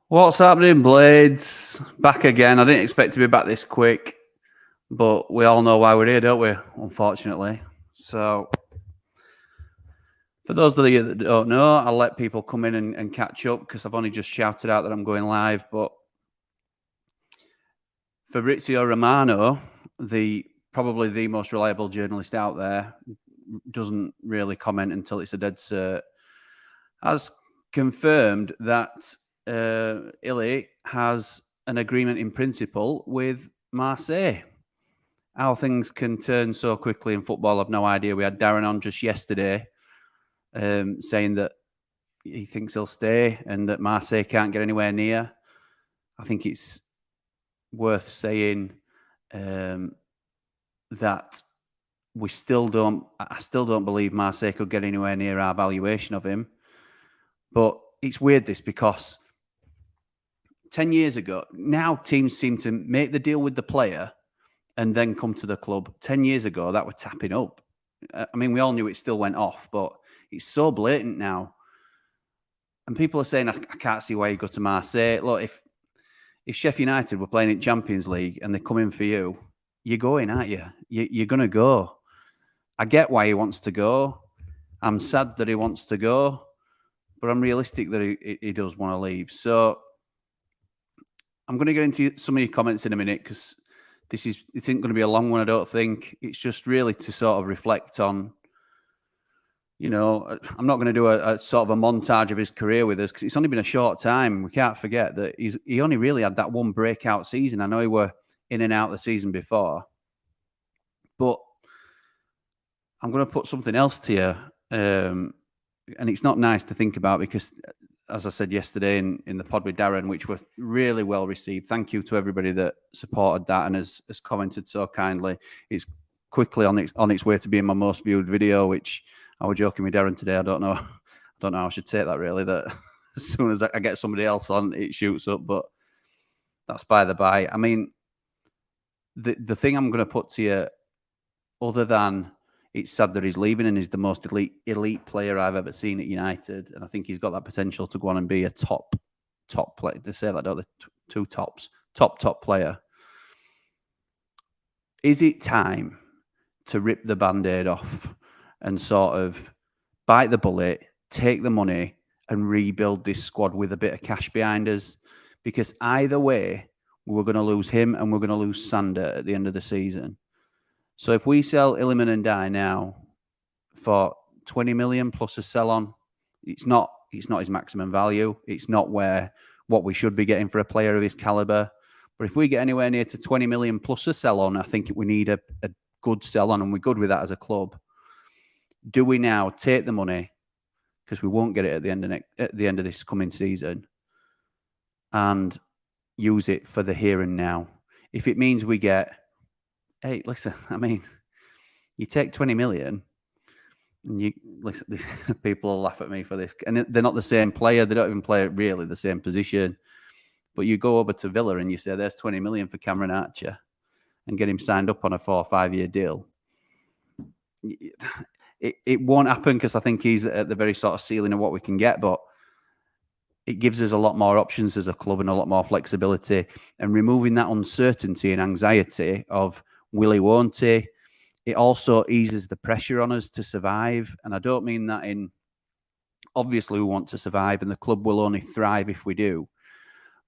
What's happening, Blades? Back again. I didn't expect to be back this quick, but we all know why we're here, don't we? Unfortunately. So, for those of you that don't know, I'll let people come in and catch up because I've only just shouted out that I'm going live. But Fabrizio Romano, probably the most reliable journalist out there, doesn't really comment until it's a dead cert, has confirmed that Ily has an agreement in principle with Marseille. How things can turn so quickly in football, I've no idea. We had Darren on just yesterday saying that he thinks he'll stay and that Marseille can't get anywhere near. I think it's worth saying that I still don't believe Marseille could get anywhere near our valuation of him. But it's weird this because 10 years ago, now teams seem to make the deal with the player and then come to the club. 10 years ago, that were tapping up. I mean, we all knew it still went off, but it's so blatant now. And people are saying, I can't see why you go to Marseille. Look, if Sheffield United were playing in Champions League and they come in for you, you're going, aren't you? You're going to go. I get why he wants to go. I'm sad that he wants to go, but I'm realistic that he does want to leave. So I'm going to get into some of your comments in a minute because it isn't going to be a long one, I don't think. It's just really to sort of reflect on, I'm not going to do a sort of a montage of his career with us because it's only been a short time. We can't forget that he only really had that one breakout season. I know he were in and out the season before, but I'm going to put something else to you. And it's not nice to think about because, as I said yesterday in the pod with Darren, which were really well received. Thank you to everybody that supported that and has commented so kindly. It's quickly on its way to being my most viewed video, which I was joking with Darren today. I don't know how I should take that really, that as soon as I get somebody else on, it shoots up, but that's by the by. I mean, the thing I'm going to put to you, other than it's sad that he's leaving and he's the most elite player I've ever seen at United. And I think he's got that potential to go on and be a top player. They say that, don't they? Two tops. Top player. Is it time to rip the Band-Aid off and sort of bite the bullet, take the money and rebuild this squad with a bit of cash behind us? Because either way, we're going to lose him and we're going to lose Sander at the end of the season. So if we sell Iliman and Die now for 20 million plus a sell-on, it's not his maximum value. It's not what we should be getting for a player of his caliber. But if we get anywhere near to 20 million plus a sell-on, I think we need a good sell-on, and we're good with that as a club. Do we now take the money, because we won't get it at the end of this coming season, and use it for the here and now? If it means we get, hey, listen, I mean, you take 20 million and you listen, people will laugh at me for this. And they're not the same player. They don't even play really the same position. But you go over to Villa and you say, there's 20 million for Cameron Archer and get him signed up on a 4 or 5 year deal. It won't happen because I think he's at the very sort of ceiling of what we can get. But it gives us a lot more options as a club and a lot more flexibility, and removing that uncertainty and anxiety of will he, won't he? It also eases the pressure on us to survive. And I don't mean that obviously we want to survive and the club will only thrive if we do.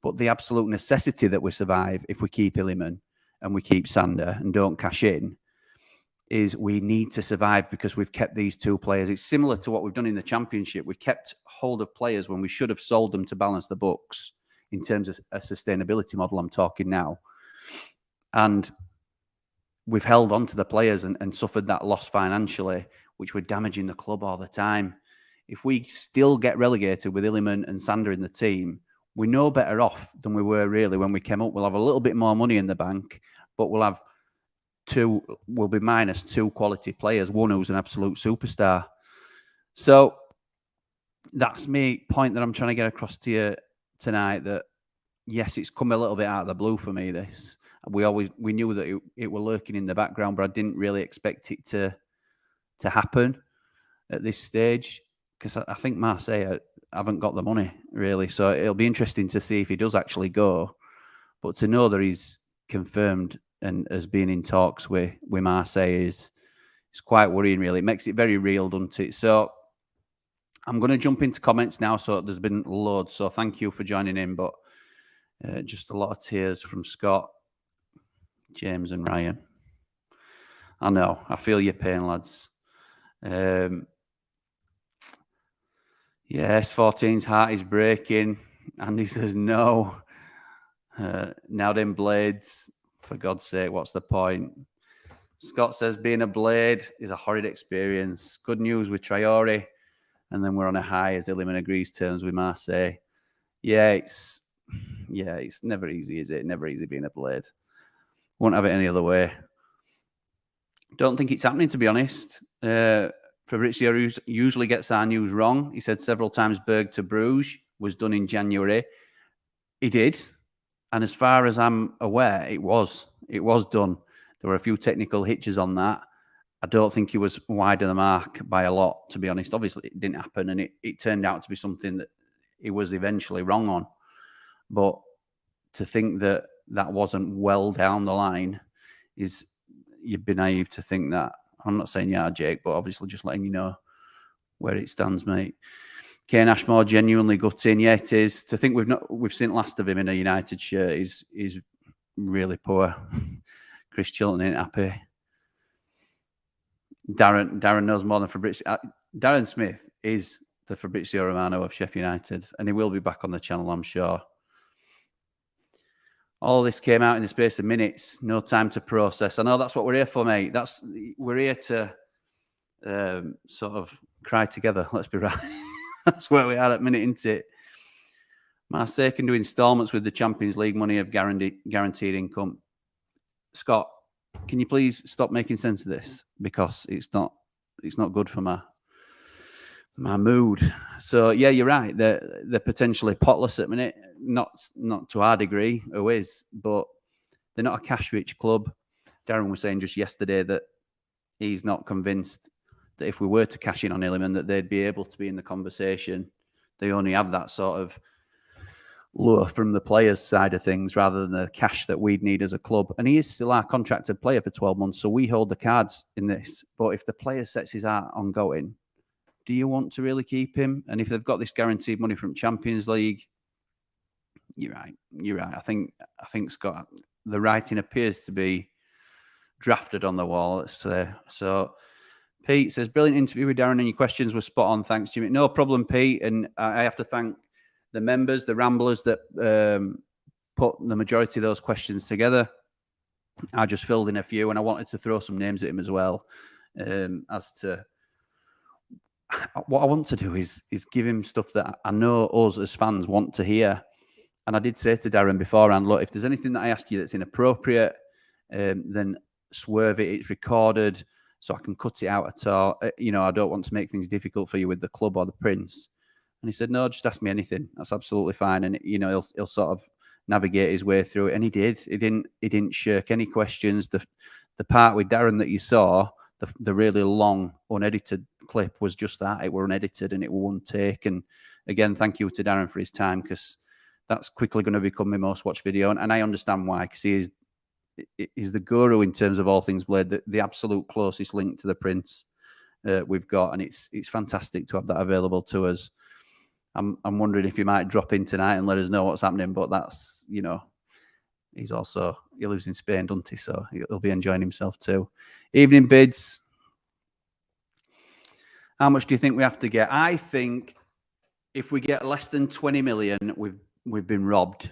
But the absolute necessity that we survive if we keep Iliman and we keep Sander and don't cash in is we need to survive because we've kept these two players. It's similar to what we've done in the Championship. We kept hold of players when we should have sold them to balance the books in terms of a sustainability model I'm talking now. And we've held on to the players and suffered that loss financially, which were damaging the club all the time. If we still get relegated with Iliman and Sander in the team, we're no better off than we were really when we came up. We'll have a little bit more money in the bank, but we'll be minus 2 quality players, one who's an absolute superstar. So that's my point that I'm trying to get across to you tonight, that yes, it's come a little bit out of the blue for me, this. We knew that it were lurking in the background, but I didn't really expect it to happen at this stage, because I think Marseille haven't got the money really. So it'll be interesting to see if he does actually go. But to know that he's confirmed and has been in talks with Marseille is quite worrying, really. It makes it very real, doesn't it? So I'm going to jump into comments now. So there's been loads. So thank you for joining in. But just a lot of tears from Scott, James, and Ryan. I know. I feel your pain, lads. Yes, 14's heart is breaking. Andy says no. Now then, Blades. For God's sake, what's the point? Scott says being a Blade is a horrid experience. Good news with Traore. And then we're on a high as Illiman agrees terms with Marseille. Yeah, it's never easy, is it? Never easy being a Blade. Won't have it any other way. Don't think it's happening, to be honest. Fabrizio usually gets our news wrong. He said several times Berg to Bruges was done in January. He did. And as far as I'm aware, it was done. There were a few technical hitches on that. I don't think he was wide of the mark by a lot, to be honest. Obviously, it didn't happen, and it turned out to be something that he was eventually wrong on. But to think that wasn't well down the line is, you'd be naive to think that. I'm not saying you are, Jake, but obviously just letting you know where it stands, mate. Kane Ashmore, genuinely gutting. Yeah, it is. To think we've seen last of him in a United shirt is really poor. Chris Chilton ain't happy. Darren knows more than Fabrizio. Darren Smith is the Fabrizio Romano of Sheffield United, and he will be back on the channel, I'm sure. All this came out in the space of minutes. No time to process. I know that's what we're here for, mate. We're here to sort of cry together. Let's be right. That's where we are at minute, isn't it? Marseille can do instalments with the Champions League money of guaranteed income. Scott, can you please stop making sense of this? Because it's not good for my mood. So yeah, you're right. They're potentially potless at the minute. Not to our degree, who is, but they're not a cash-rich club. Darren was saying just yesterday that he's not convinced that if we were to cash in on Illiman, that they'd be able to be in the conversation. They only have that sort of lure from the players' side of things rather than the cash that we'd need as a club. And he is still our contracted player for 12 months, so we hold the cards in this. But if the player sets his heart on going, do you want to really keep him? And if they've got this guaranteed money from Champions League, you're right. I think Scott, the writing appears to be drafted on the wall, let's say. So Pete says, brilliant interview with Darren and your questions were spot on. Thanks, Jimmy. No problem, Pete. And I have to thank the members, the Ramblers that put the majority of those questions together. I just filled in a few, and I wanted to throw some names at him as well. As to what I want to do is give him stuff that I know us as fans want to hear. And I did say to Darren beforehand, look, if there's anything that I ask you that's inappropriate, then swerve it. It's recorded, so I can cut it out at all. I don't want to make things difficult for you with the club or the Prince. And he said, no, just ask me anything. That's absolutely fine. And he'll sort of navigate his way through it. And he did. He didn't shirk any questions. The part with Darren that you saw, the really long unedited clip, was just that. It were unedited and it were one take. And again, thank you to Darren for his time, because that's quickly going to become my most watched video. And I understand why, because he's the guru in terms of all things Blade, the absolute closest link to the Prince we've got. And it's fantastic to have that available to us. I'm wondering if he might drop in tonight and let us know what's happening. But that's, he lives in Spain, doesn't he? So he'll be enjoying himself too. Evening bids. How much do you think we have to get? I think if we get less than 20 million, we've been robbed.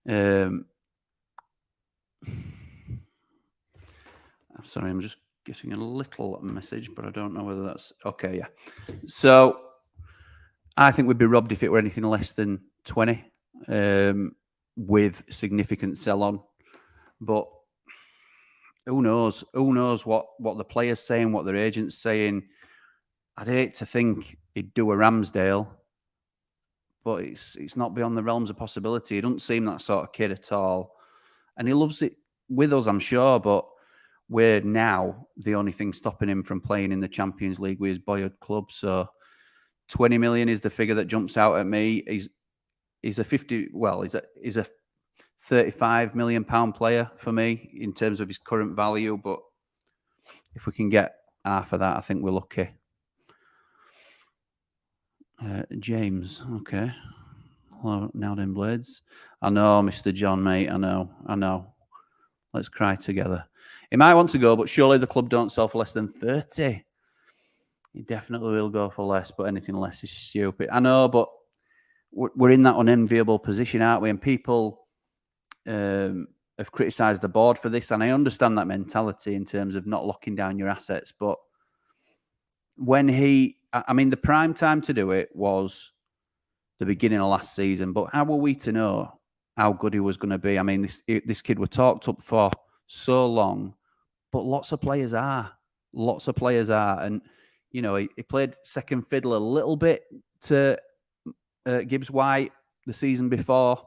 I'm sorry, I'm just getting a little message, but I don't know whether that's okay. Yeah. So I think we'd be robbed if it were anything less than 20, with significant sell-on. But who knows? Who knows what the players saying, what their agents saying? I'd hate to think he'd do a Ramsdale, but it's not beyond the realms of possibility. He doesn't seem that sort of kid at all. And he loves it with us, I'm sure, but we're now the only thing stopping him from playing in the Champions League with his boyhood club. So 20 million is the figure that jumps out at me. He's a 35 million pound player for me in terms of his current value. But if we can get half of that, I think we're lucky. James, okay. Hello, now then, Blades. I know, Mr. John, mate. I know. Let's cry together. He might want to go, but surely the club don't sell for less than 30. He definitely will go for less, but anything less is stupid. I know, but we're in that unenviable position, aren't we? And people have criticised the board for this, and I understand that mentality in terms of not locking down your assets. But when the prime time to do it was the beginning of last season. But how were we to know how good he was going to be? I mean, this kid was talked up for so long, but lots of players are. And, you know, he played second fiddle a little bit to Gibbs White the season before,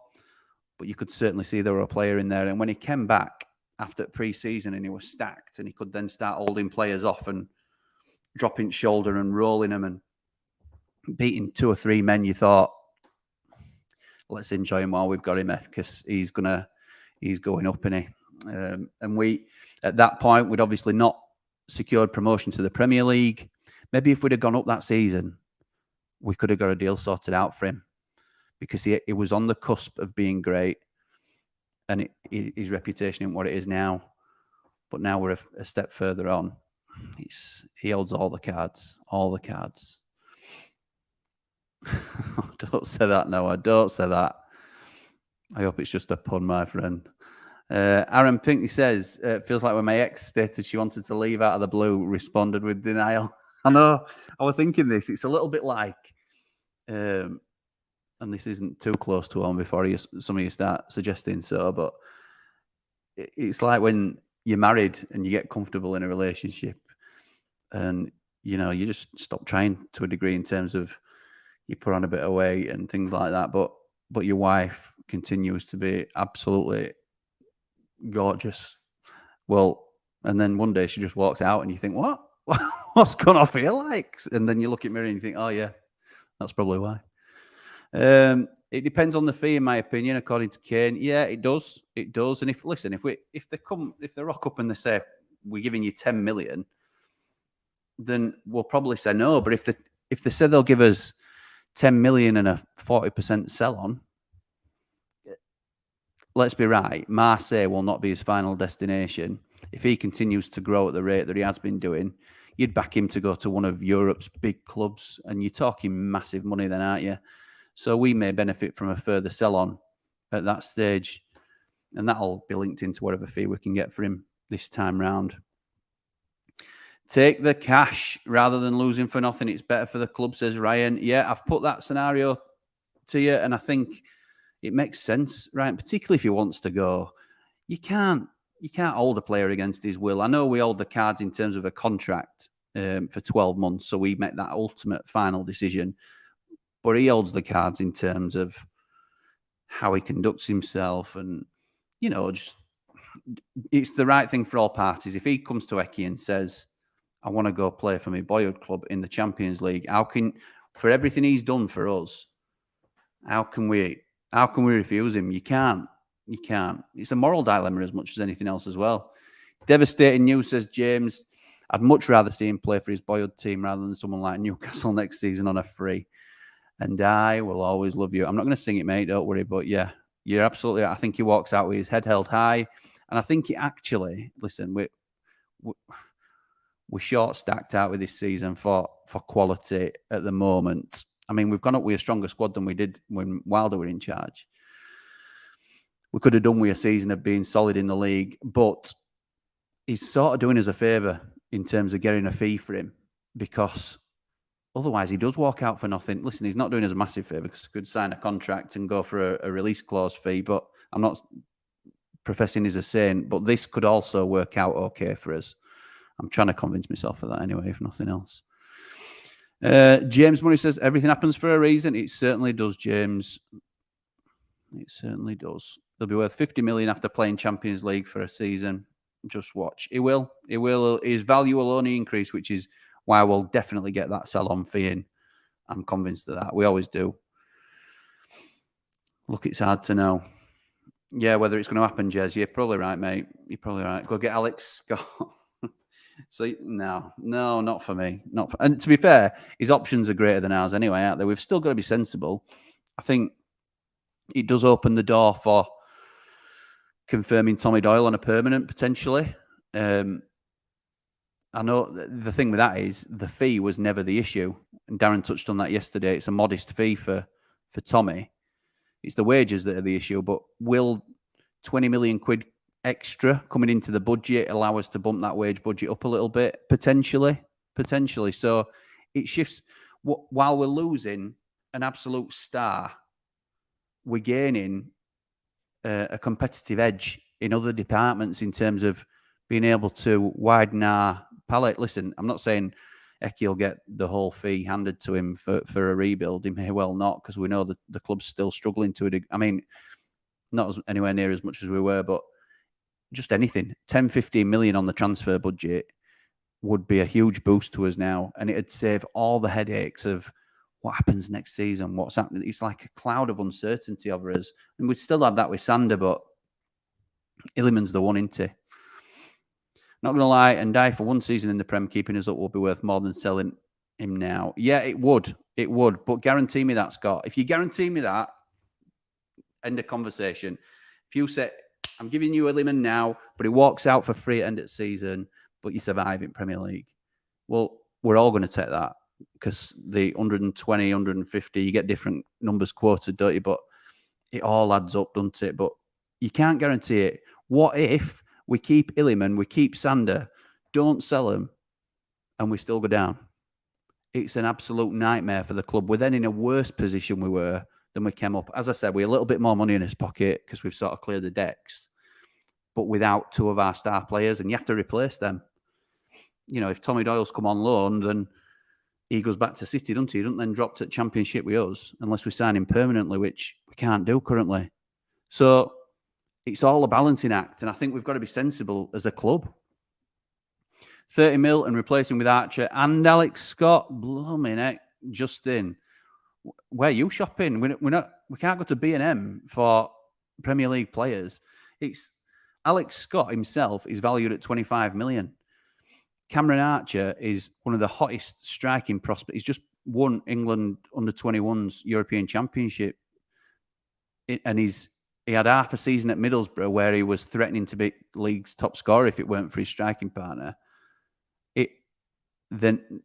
but you could certainly see there were a player in there. And when he came back after pre-season and he was stacked and he could then start holding players off and dropping shoulder and rolling them and beating 2 or 3 men, you thought, let's enjoy him while we've got him there, because he's going up, isn't he? And we, at that point, we'd obviously not secured promotion to the Premier League. Maybe if we'd have gone up that season, we could have got a deal sorted out for him, because he was on the cusp of being great, and his reputation isn't what it is now. But now we're a step further on. He holds all the cards. Don't say that, Noah. Don't say that. I hope it's just a pun, my friend. Aaron Pinckney says, feels like when my ex stated she wanted to leave out of the blue, responded with denial. I know. I was thinking this. It's a little bit like, and this isn't too close to home before some of you start suggesting so, but it's like when you're married and you get comfortable in a relationship and, you know, you just stop trying to a degree in terms of you put on a bit of weight and things like that. But your wife continues to be absolutely gorgeous. Well, and then one day she just walks out and you think, what? What's going on here like? And then you look at me and you think, oh yeah, that's probably why. It depends on the fee, in my opinion, according to Kane. Yeah, it does. And if they rock up and they say, we're giving you 10 million, then we'll probably say no. But if they say they'll give us 10 million and a 40% sell on, let's be right, Marseille will not be his final destination. If he continues to grow at the rate that he has been doing, you'd back him to go to one of Europe's big clubs, and you're talking massive money then, aren't you? So we may benefit from a further sell-on at that stage, and that'll be linked into whatever fee we can get for him this time round. Take the cash rather than losing for nothing. It's better for the club, says Ryan. Yeah, I've put that scenario to you, and I think it makes sense, Ryan, particularly if he wants to go. You can't hold a player against his will. I know we hold the cards in terms of a contract for 12 months, so we make that ultimate final decision. But he holds the cards in terms of how he conducts himself, and, you know, just it's the right thing for all parties. If he comes to Eki and says, I want to go play for my boyhood club in the Champions League, for everything he's done for us, how can we refuse him? You can't. It's a moral dilemma as much as anything else as well. Devastating news, says James. I'd much rather see him play for his boyhood team rather than someone like Newcastle next season on a free. And I will always love you. I'm not going to sing it, mate. Don't worry. But yeah, you're absolutely right. I think he walks out with his head held high. And I think he actually, listen, we're short stacked out with this season for quality at the moment. I mean, we've gone up with a stronger squad than we did when Wilder were in charge. We could have done with a season of being solid in the league, but he's sort of doing us a favour in terms of getting a fee for him, because otherwise he does walk out for nothing. Listen, he's not doing us a massive favour because he could sign a contract and go for a release clause fee, but I'm not professing he's a saint, but this could also work out okay for us. I'm trying to convince myself of that anyway, if nothing else. James Murray says, everything happens for a reason. It certainly does, James. It certainly does. They'll be worth 50 million after playing Champions League for a season. Just watch. It will. His value will only increase, which is why we'll definitely get that sell-on fee in I'm convinced of that. We always do. Look, it's hard to know. Yeah, whether it's going to happen, Jez. You're probably right, mate. You're probably right. Go get Alex Scott. So no, not for me. Not for, and to be fair, his options are greater than ours anyway, aren't they? We've still got to be sensible. I think it does open the door for confirming Tommy Doyle on a permanent potentially. I know the thing with that is the fee was never the issue, and Darren touched on that yesterday. It's a modest fee for Tommy. It's the wages that are the issue. But will 20 million quid extra coming into the budget allow us to bump that wage budget up a little bit? Potentially. So it shifts. While we're losing an absolute star, we're gaining a competitive edge in other departments in terms of being able to widen our palette. Listen, I'm not saying Eki will get the whole fee handed to him for a rebuild. He may well not, because we know that the club's still struggling to it. I mean, not anywhere near as much as we were, but just anything. 10, 15 million on the transfer budget would be a huge boost to us now, and it'd save all the headaches of what happens next season, what's happening. It's like a cloud of uncertainty over us. And we'd still have that with Sander, but Illiman's the one, isn't he? Not going to lie, and die for one season in the Prem, keeping us up will be worth more than selling him now. Yeah, it would. But guarantee me that, Scott. If you guarantee me that, end of conversation. If you say, I'm giving you Illiman now, but he walks out for free at end of the season, but you survive in Premier League. Well, we're all going to take that, because the 120, 150, you get different numbers quoted, don't you? But it all adds up, doesn't it? But you can't guarantee it. What if we keep Illiman, we keep Sander, don't sell him, and we still go down? It's an absolute nightmare for the club. We're then in a worse position we were than we came up. As I said, we're a little bit more money in his pocket because we've sort of cleared the decks, but without two of our star players, and you have to replace them. You know, if Tommy Doyle's come on loan, then he goes back to City, doesn't he? He doesn't then drop to Championship with us unless we sign him permanently, which we can't do currently. So it's all a balancing act, and I think we've got to be sensible as a club. 30 mil and replacing with Archer and Alex Scott. Blooming heck, Justin. Where are you shopping? We can't go to B&M for Premier League players. It's Alex Scott himself is valued at 25 million. Cameron Archer is one of the hottest striking prospects. He's just won England under-21s European Championship. And he had half a season at Middlesbrough where he was threatening to be league's top scorer if it weren't for his striking partner. Then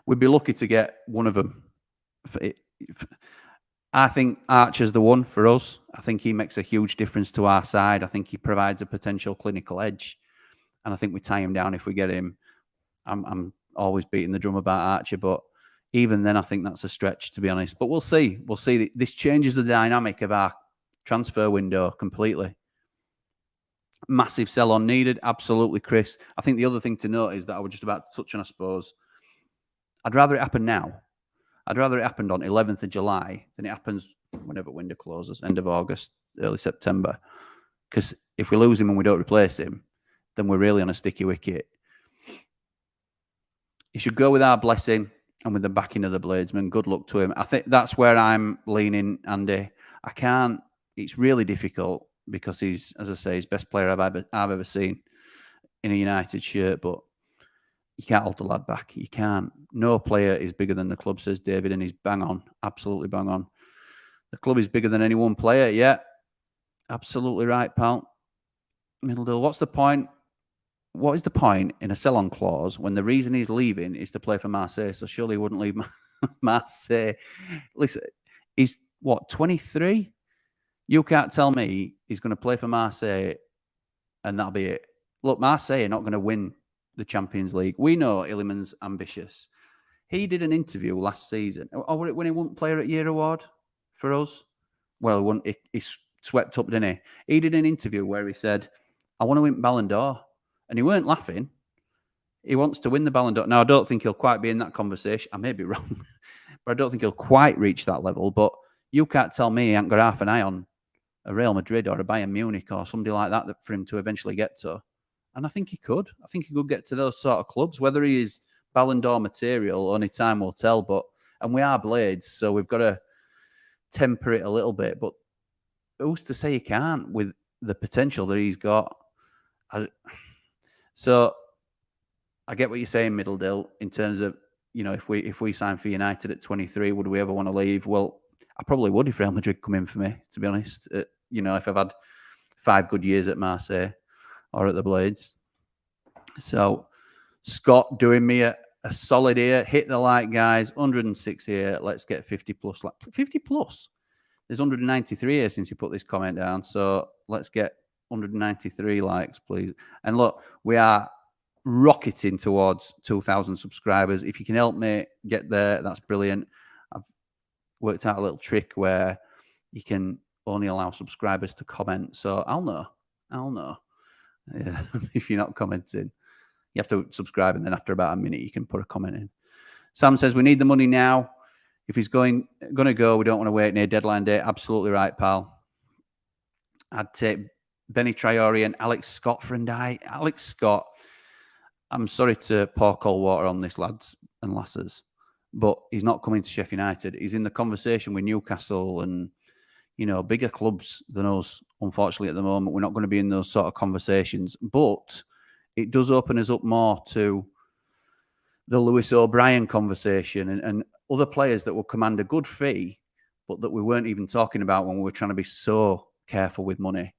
we'd be lucky to get one of them. I think Archer's the one for us. I think he makes a huge difference to our side. I think he provides a potential clinical edge. And I think we tie him down if we get him. I'm always beating the drum about Archer, but even then I think that's a stretch, to be honest. But we'll see. We'll see. This changes the dynamic of our transfer window completely. Massive sell-on needed. Absolutely, Chris. I think the other thing to note is that I was just about to touch on, I suppose. I'd rather it happen now. I'd rather it happened on 11th of July than it happens whenever window closes, end of August, early September. Because if we lose him and we don't replace him, then we're really on a sticky wicket. He should go with our blessing and with the backing of the Bladesman. Good luck to him. I think that's where I'm leaning, Andy. I can't. It's really difficult because he's, as I say, he's best player I've ever seen in a United shirt. But you can't hold the lad back. You can't. No player is bigger than the club, says David, and he's bang on. Absolutely bang on. The club is bigger than any one player. Yeah, absolutely right, pal. Middledale, what's the point? What is the point in a sell-on clause when the reason he's leaving is to play for Marseille? So surely he wouldn't leave Marseille. Listen, he's, what, 23? You can't tell me he's going to play for Marseille and that'll be it. Look, Marseille are not going to win the Champions League. We know Illiman's ambitious. He did an interview last season. Or when he won Player at Year award for us? Well, he swept up, didn't he? He did an interview where he said, I want to win Ballon d'Or. And he weren't laughing. He wants to win the Ballon d'Or. Now, I don't think he'll quite be in that conversation. I may be wrong, but I don't think he'll quite reach that level. But you can't tell me he ain't got half an eye on a Real Madrid or a Bayern Munich or somebody like that for him to eventually get to. And I think he could. I think he could get to those sort of clubs. Whether he is Ballon d'Or material, only time will tell. But And we are Blades, so we've got to temper it a little bit. But who's to say he can't with the potential that he's got? So I get what you're saying, Middledale, in terms of, if we sign for United at 23, would we ever want to leave? Well, I probably would if Real Madrid come in for me, to be honest. If I've had 5 good years at Marseille or at the Blades. So Scott doing me a solid here. Hit the like, guys. 106 here. Let's get 50 plus. 50 plus? There's 193 here since you put this comment down. So let's get 193 likes, please. And look, we are rocketing towards 2,000 subscribers. If you can help me get there, that's brilliant. I've worked out a little trick where you can only allow subscribers to comment. So I'll know. Yeah, if you're not commenting. You have to subscribe, and then after about a minute, you can put a comment in. Sam says, we need the money now. If he's going to go, we don't want to wait near deadline day. Absolutely right, pal. I'd take Benny Traore and Alex Scott for Ndai. Alex Scott, I'm sorry to pour cold water on this, lads and lasses, but he's not coming to Sheffield United. He's in the conversation with Newcastle and, bigger clubs than us. Unfortunately, at the moment, we're not going to be in those sort of conversations. But it does open us up more to the Lewis O'Brien conversation and other players that will command a good fee, but that we weren't even talking about when we were trying to be so careful with money.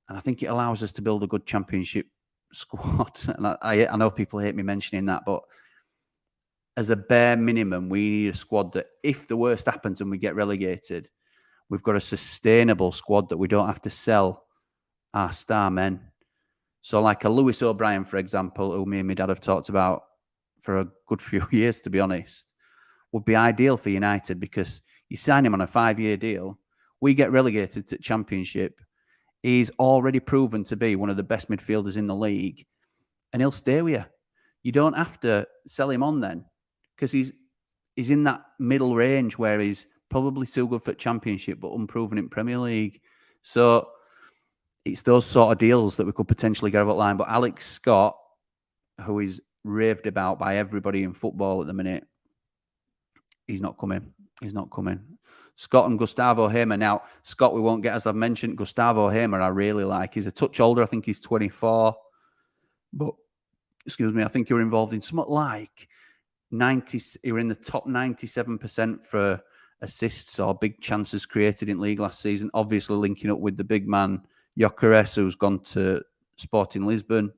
And I think it allows us to build a good championship squad. And I know people hate me mentioning that, but as a bare minimum, we need a squad that if the worst happens and we get relegated, we've got a sustainable squad that we don't have to sell our star men. So like a Lewis O'Brien, for example, who me and my dad have talked about for a good few years, to be honest, would be ideal for United because you sign him on a 5-year deal. We get relegated to Championship. He's already proven to be one of the best midfielders in the league, and he'll stay with you. You don't have to sell him on then because he's in that middle range where he's probably too good for Championship but unproven in Premier League. So it's those sort of deals that we could potentially get over the line. But Alex Scott, who is raved about by everybody in football at the minute, he's not coming. Scott and Gustavo Hamer. Now, Scott we won't get, as I've mentioned. Gustavo Hamer I really like. He's a touch older. I think he's 24. But, I think you're involved in something like 90. You're in the top 97% for assists or big chances created in league last season. Obviously linking up with the big man, Gyökeres, who's gone to Sporting Lisbon.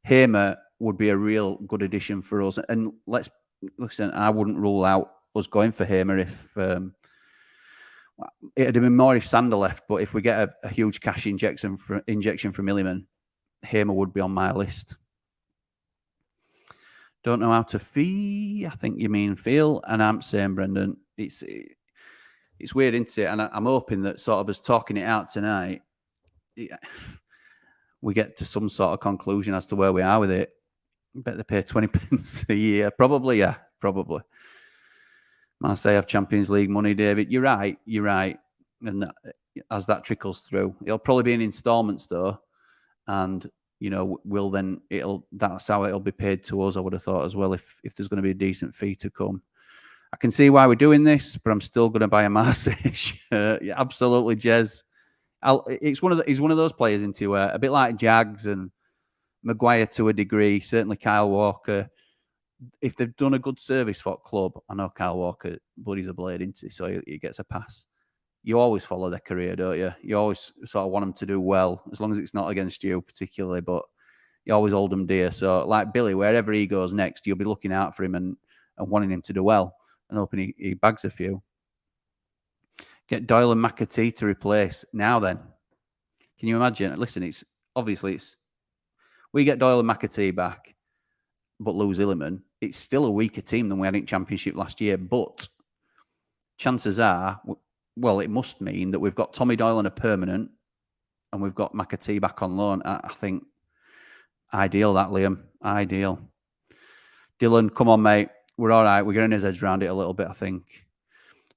Hamer would be a real good addition for us. And listen, I wouldn't rule out us going for Hamer if it'd have been more if Sander left, but if we get a huge cash injection from Milliman, Hamer would be on my list. Don't know how to fee. I think you mean feel, and I'm saying, Brendan, it's weird, isn't it? And I'm hoping that sort of us talking it out tonight, we get to some sort of conclusion as to where we are with it. I bet they pay 20 pence a year. Probably, yeah, probably. Marseille have Champions League money, David. You're right. And as that trickles through, it'll probably be in installments though, and that's how it'll be paid to us. I would have thought as well if there's going to be a decent fee to come. I can see why we're doing this, but I'm still going to buy a Marseille shirt. Yeah, absolutely, Jez. He's one of those players into a bit like Jags and Maguire to a degree. Certainly Kyle Walker. If they've done a good service for club, I know Kyle Walker, but he's a blade, isn't he? So he gets a pass. You always follow their career, don't you? You always sort of want them to do well, as long as it's not against you particularly, but you always hold them dear. So like Billy, wherever he goes next, you'll be looking out for him and wanting him to do well and hoping he bags a few. Get Doyle and McAtee to replace. Now then, can you imagine? Listen, we get Doyle and McAtee back, but lose Illiman. It's still a weaker team than we had in Championship last year, but chances are, well, it must mean that we've got Tommy Doyle on a permanent and we've got McAtee back on loan. I think ideal that, Liam. Ideal. Dylan, come on, mate. We're all right. We're getting his heads around it a little bit, I think.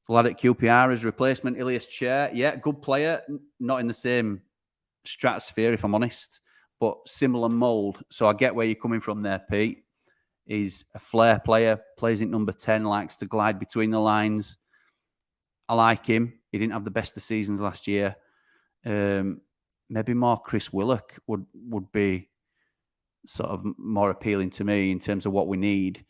Vlad at QPR as replacement, Ilias Chair. Yeah, good player. Not in the same stratosphere, if I'm honest, but similar mould. So I get where you're coming from there, Pete. He's a flair player, plays at number 10, likes to glide between the lines. I like him. He didn't have the best of seasons last year. Maybe more Chris Willock would be sort of more appealing to me in terms of what we need.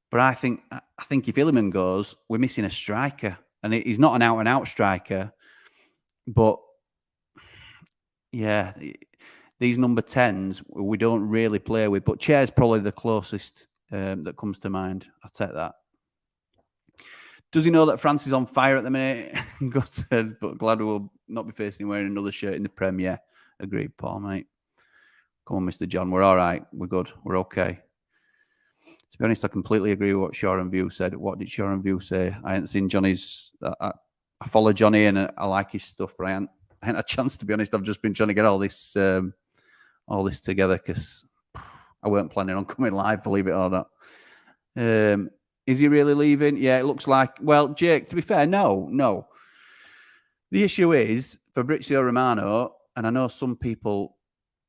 But I think if Iliman goes, we're missing a striker, and he's not an out and out striker. But yeah, these number 10s we don't really play with. But Chair's probably the closest that comes to mind. I'll take that. Does he know that France is on fire at the minute? God said, but glad we'll not be facing him wearing another shirt in the Premier. Agreed, Paul, mate. Come on, Mr. John. We're all right. We're good. We're okay. To be honest, I completely agree with what Shaw and View said. What did Shaw and View say? I hadn't seen Johnny's. I follow Johnny and I like his stuff, but I hadn't had a chance, to be honest. I've just been trying to get all this together because I weren't planning on coming live, believe it or not. Is he really leaving? Yeah, it looks like. Well, Jake, to be fair, no. The issue is Fabrizio Romano, and I know some people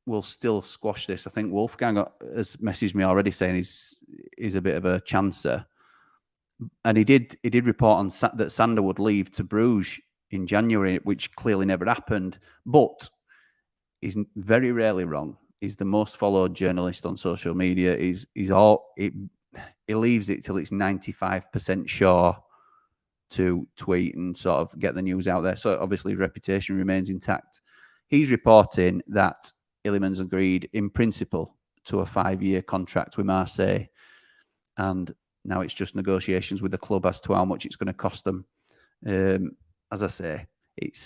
will still squash this. I think Wolfgang has messaged me already saying he's a bit of a chancer, and he did report on that Sander would leave to Bruges in January, which clearly never happened. But he's very rarely wrong. He's the most followed journalist on social media. He leaves it till it's 95% sure to tweet and sort of get the news out there. So obviously his reputation remains intact. He's reporting that Iliman's agreed in principle to a 5-year contract with Marseille. And now it's just negotiations with the club as to how much it's going to cost them. As I say, it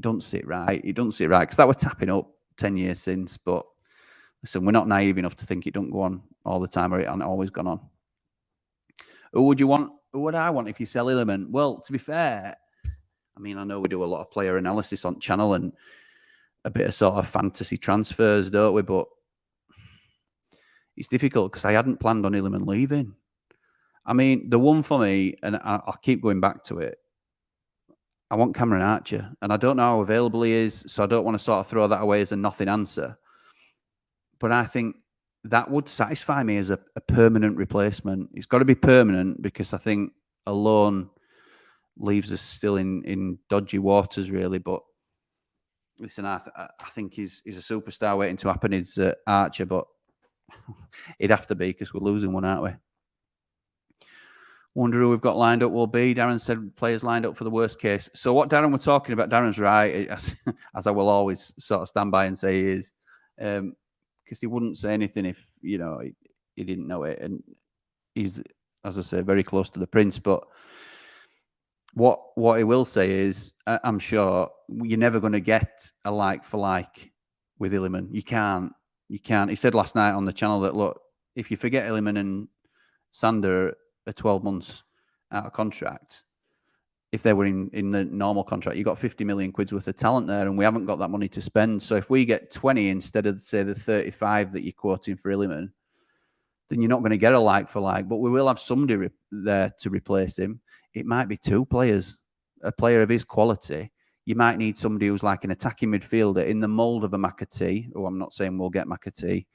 doesn't sit right. It doesn't sit right because that were tapping up 10 years since. But listen, we're not naive enough to think it don't go on all the time, or it hasn't always gone on. Who would you want? Who would I want if you sell Iliman? Well, to be fair, I mean, I know we do a lot of player analysis on channel and a bit of sort of fantasy transfers, don't we? But it's difficult because I hadn't planned on Iliman leaving. I mean, the one for me, and I'll keep going back to it, I want Cameron Archer, and I don't know how available he is, so I don't want to sort of throw that away as a nothing answer. But I think that would satisfy me as a permanent replacement. It's got to be permanent because I think a loan leaves us still in dodgy waters, really. But listen, I think he's a superstar waiting to happen. Is Archer, but it'd have to be because we're losing one, aren't we? Wonder who we've got lined up will be. Darren said players lined up for the worst case. So what Darren were talking about, Darren's right, as I will always sort of stand by and say he is, because he wouldn't say anything if, he didn't know it. And he's, as I say, very close to the Prince. But what he will say is, I'm sure you're never going to get a like for like with Iliman. You can't. He said last night on the channel that, look, if you forget Iliman and Sander are 12 months out of contract, if they were in the normal contract, you got 50 million quid's worth of talent there, and we haven't got that money to spend. So if we get 20 instead of, say, the 35 that you're quoting for Iliman, then you're not going to get a like for like. But we will have somebody there to replace him. It might be 2 players, a player of his quality. You might need somebody who's like an attacking midfielder in the mould of a McAtee, who I'm not saying we'll get McAtee,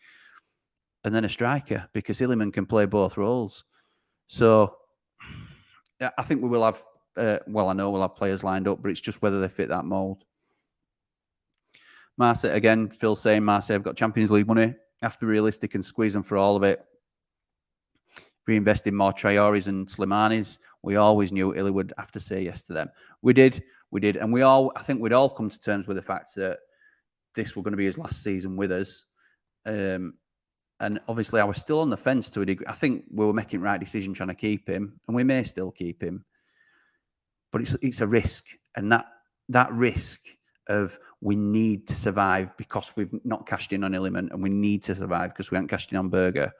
and then a striker, because Iliman can play both roles. So yeah, I think we will have, I know we'll have players lined up, but it's just whether they fit that mould. Marseille, again, Phil saying Marseille have got Champions League money. Have to be realistic and squeeze them for all of it. Reinvest in more Traore's and Slimanis. We always knew Ily would have to say yes to them. We did. And I think we'd all come to terms with the fact that this was going to be his last season with us. And obviously, I was still on the fence to a degree. I think we were making the right decision trying to keep him, and we may still keep him. But it's a risk, and that risk of we need to survive because we've not cashed in on Iliman, and we need to survive because we haven't cashed in on Berger.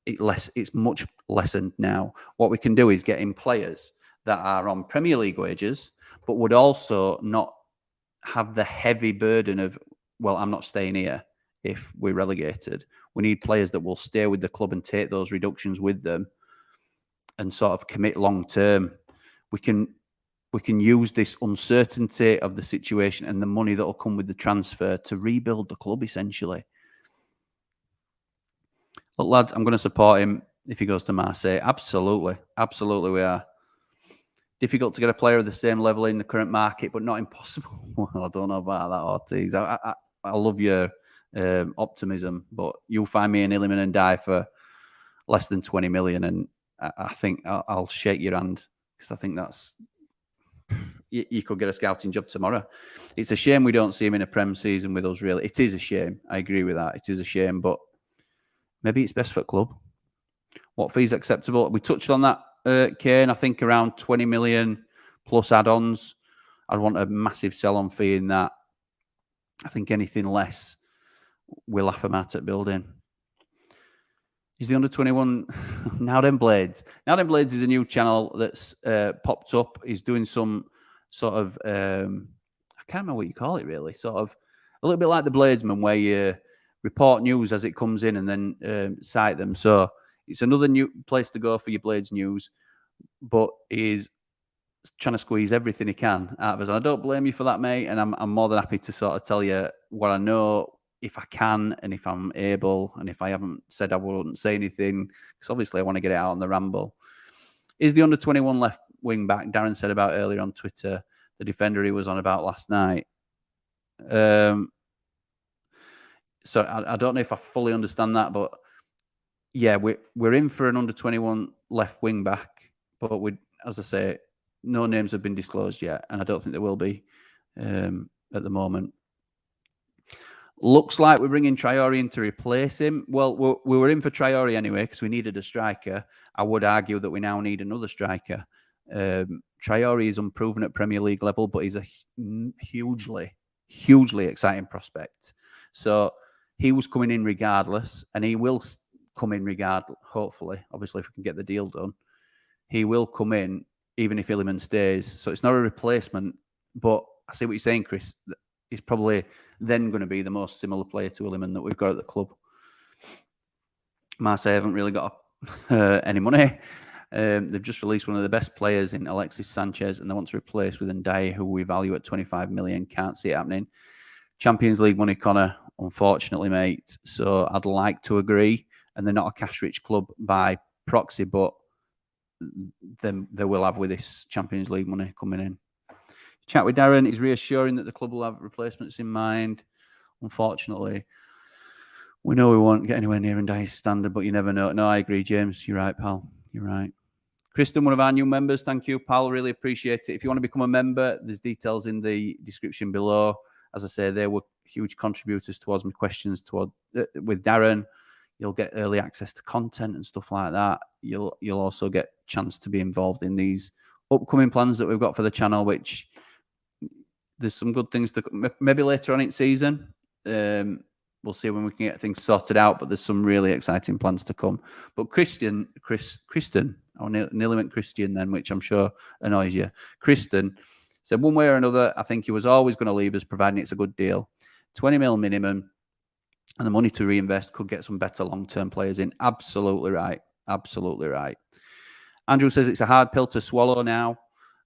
It's much lessened now. What we can do is get in players that are on Premier League wages, but would also not have the heavy burden of, well, I'm not staying here if we're relegated. We need players that will stay with the club and take those reductions with them and sort of commit long term. We can use this uncertainty of the situation and the money that will come with the transfer to rebuild the club, essentially. Look, lads, I'm going to support him if he goes to Marseille. Absolutely. Absolutely, we are. Difficult to get a player of the same level in the current market, but not impossible. Well, I don't know about that, Ortiz. I love your optimism, but you'll find me an Iliman and die for less than 20 million, and I think I'll shake your hand, because I think that's you could get a scouting job tomorrow. It's a shame we don't see him in a Prem season with us, really. It is a shame. I agree with that. It is a shame, but maybe it's best for the club. What fee's acceptable? We touched on that, Kane. I think around 20 million plus add-ons. I'd want a massive sell-on fee in that. I think anything less, we'll laugh him at building. Is the under-21 Now Then Blades? Now Then Blades is a new channel that's popped up. He's doing some sort of, I can't remember what you call it really, sort of a little bit like the Bladesman, where you report news as it comes in and then cite them. So it's another new place to go for your Blades news, but he's trying to squeeze everything he can out of us. And I don't blame you for that, mate. And I'm more than happy to sort of tell you what I know, if I can, and if I'm able, and if I haven't said I wouldn't say anything, because obviously I want to get it out on the ramble. Is the under-21 left wing back Darren said about earlier on Twitter the defender he was on about last night? So I don't know if I fully understand that, but yeah, we're in for an under-21 left wing back, but as I say, no names have been disclosed yet, and I don't think there will be at the moment. Looks like we're bringing Traore in to replace him. Well, we were in for Traore anyway because we needed a striker. I would argue that we now need another striker. Traore is unproven at Premier League level, but he's a hugely exciting prospect. So he was coming in regardless, and he will come in regardless, hopefully. Obviously, if we can get the deal done, he will come in even if Iliman stays. So it's not a replacement, but I see what you're saying, Chris. He's probably then going to be the most similar player to Iliman that we've got at the club. Marseille haven't really got any money. They've just released one of the best players in Alexis Sanchez, and they want to replace with Ndiaye, who we value at 25 million. Can't see it happening. Champions League money, Connor, unfortunately, mate. So I'd like to agree. And they're not a cash-rich club by proxy, but then they will have with this Champions League money coming in. Chat with Darren is reassuring that the club will have replacements in mind. Unfortunately, we know we won't get anywhere near Ndiaye's standard, but you never know. No, I agree, James. You're right, pal. You're right. Kristen, one of our new members. Thank you, pal. Really appreciate it. If you want to become a member, there's details in the description below. As I say, they were huge contributors towards my questions with Darren. You'll get early access to content and stuff like that. You'll also get a chance to be involved in these upcoming plans that we've got for the channel, which there's some good things to maybe later on in season. We'll see when we can get things sorted out, but there's some really exciting plans to come. But Kristen, I nearly went Christian then, which I'm sure annoys you. Kristen said, one way or another, I think he was always going to leave us, providing it's a good deal. 20 mil minimum, and the money to reinvest could get some better long-term players in. Absolutely right. Absolutely right. Andrew says it's a hard pill to swallow now.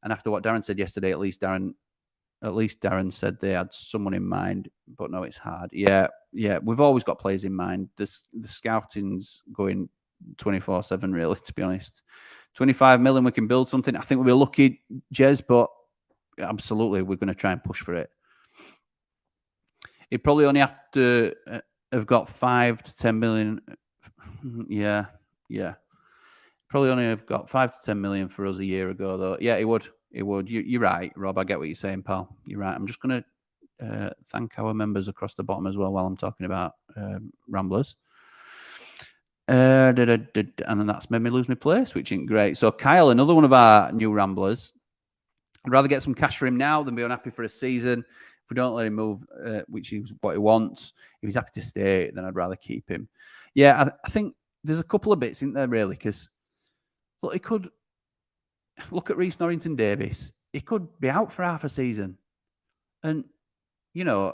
And after what Darren said yesterday, at least Darren said they had someone in mind. But no, it's hard. Yeah. We've always got players in mind. The scouting's going 24/7, really, to be honest. 25 million, we can build something. I think we'll be lucky, Jez, but absolutely, we're going to try and push for it. He'd probably only have to have got 5 to 10 million. Yeah. Probably only have got 5 to 10 million for us a year ago, though. Yeah, he would. You're right, Rob. I get what you're saying, pal. You're right. I'm just going to thank our members across the bottom as well while I'm talking about Ramblers. And then that's made me lose my place, which ain't great. So Kyle, another one of our new Ramblers. I'd rather get some cash for him now than be unhappy for a season. If we don't let him move, which is what he wants, if he's happy to stay, then I'd rather keep him. Yeah, I think there's a couple of bits in there, really, because look, he could look at Reece Norrington-Davies. He could be out for half a season. And, you know,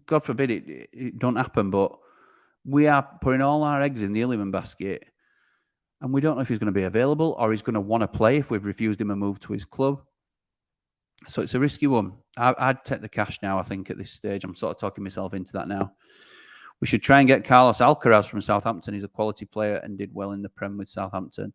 God forbid it don't happen, but we are putting all our eggs in the Iliman basket. And we don't know if he's going to be available or he's going to want to play if we've refused him a move to his club. So it's a risky one. I'd take the cash now, I think, at this stage. I'm sort of talking myself into that now. We should try and get Carlos Alcaraz from Southampton. He's a quality player and did well in the Prem with Southampton.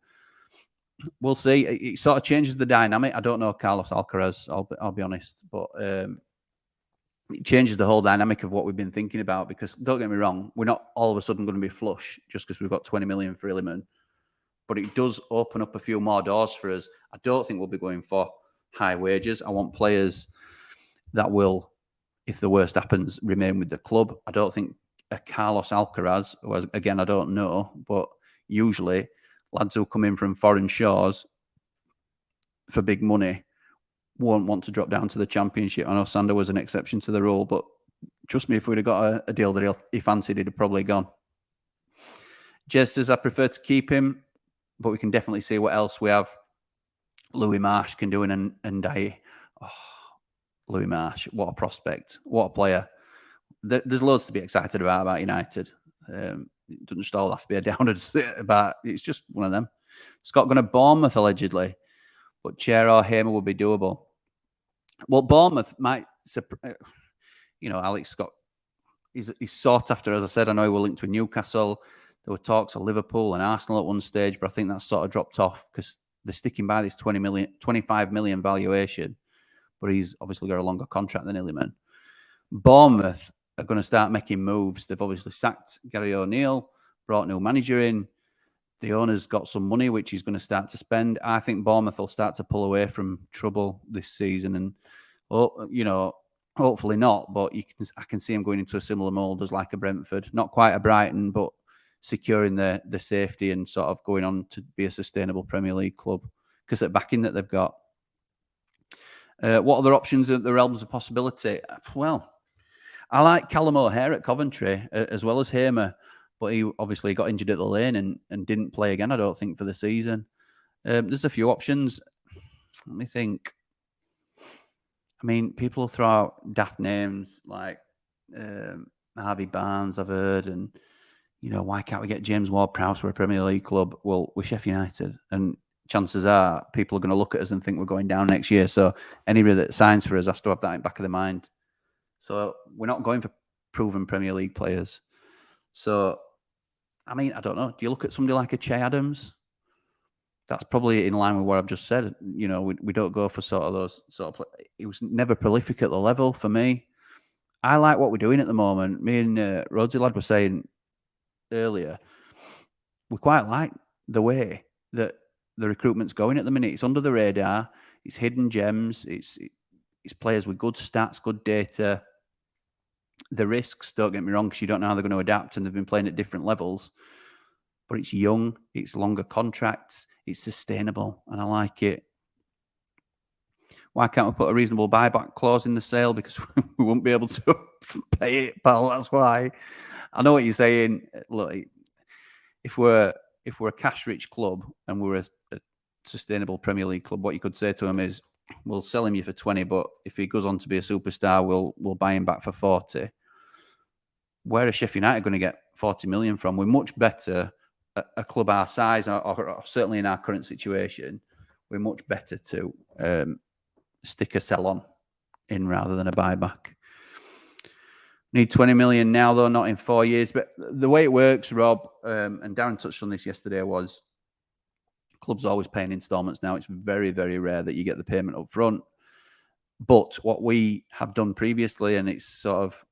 We'll see. It sort of changes the dynamic. I don't know Carlos Alcaraz, I'll be honest, but it changes the whole dynamic of what we've been thinking about, because don't get me wrong, we're not all of a sudden going to be flush just because we've got 20 million for Illiman, but it does open up a few more doors for us. I don't think we'll be going for high wages. I want players that will, if the worst happens, remain with the club. I don't think a Carlos Alcaraz, who, again, I don't know, but usually lads who come in from foreign shores for big money won't want to drop down to the Championship. I know Sander was an exception to the rule, but trust me, if we'd have got a deal that he fancied, he'd have probably gone. Jez says, I prefer to keep him, but we can definitely see what else we have. Louis Marsh can do an Ndiaye. Oh, Louis Marsh, what a prospect. What a player. There's loads to be excited about United. It doesn't just all have to be a downer about. It's just one of them. Scott going to Bournemouth, allegedly, but Chair or Hamer would be doable. Well, Bournemouth might, Alex Scott, he's sought after, as I said. I know he will link to Newcastle. There were talks of Liverpool and Arsenal at one stage, but I think that's sort of dropped off because they're sticking by this 25 million valuation, but he's obviously got a longer contract than Illiman. Bournemouth are going to start making moves. They've obviously sacked Gary O'Neill, brought a new manager in. The owner's got some money, which he's going to start to spend. I think Bournemouth will start to pull away from trouble this season. And, hopefully not, but I can see him going into a similar mould as like a Brentford. Not quite a Brighton, but securing the safety and sort of going on to be a sustainable Premier League club because of the backing that they've got. What other options are the realms of possibility? Well, I like Callum O'Hare at Coventry as well as Hamer, but he obviously got injured at the Lane and didn't play again, I don't think, for the season. There's a few options. Let me think. I mean, people throw out daft names like Harvey Barnes, I've heard, and, why can't we get James Ward-Prowse for a Premier League club? Well, we're Sheffield United, and chances are people are going to look at us and think we're going down next year. So anybody that signs for us has to have that in the back of their mind. So we're not going for proven Premier League players. So, I mean, I don't know. Do you look at somebody like a Che Adams? That's probably in line with what I've just said. We don't go for sort of those sort of. He was never prolific at the level for me. I like what we're doing at the moment. Me and Rhodesy Lad were saying earlier, we quite like the way that the recruitment's going at the minute. It's under the radar. It's hidden gems. It's players with good stats, good data. The risks, don't get me wrong, because you don't know how they're going to adapt, and they've been playing at different levels. But it's young, it's longer contracts, it's sustainable, and I like it. Why can't we put a reasonable buyback clause in the sale? Because we won't be able to pay it, pal. That's why. I know what you're saying. Look, if we're a cash-rich club and we're a sustainable Premier League club, what you could say to him is, we'll sell him you for 20, but if he goes on to be a superstar, we'll buy him back for 40. Where is Sheffield United going to get 40 million from? We're much better, a club our size, or certainly in our current situation, we're much better to stick a sell on in rather than a buyback. Need 20 million now, though, not in 4 years. But the way it works, Rob, and Darren touched on this yesterday, was clubs are always paying installments now. It's very, very rare that you get the payment up front. But what we have done previously, and it's sort of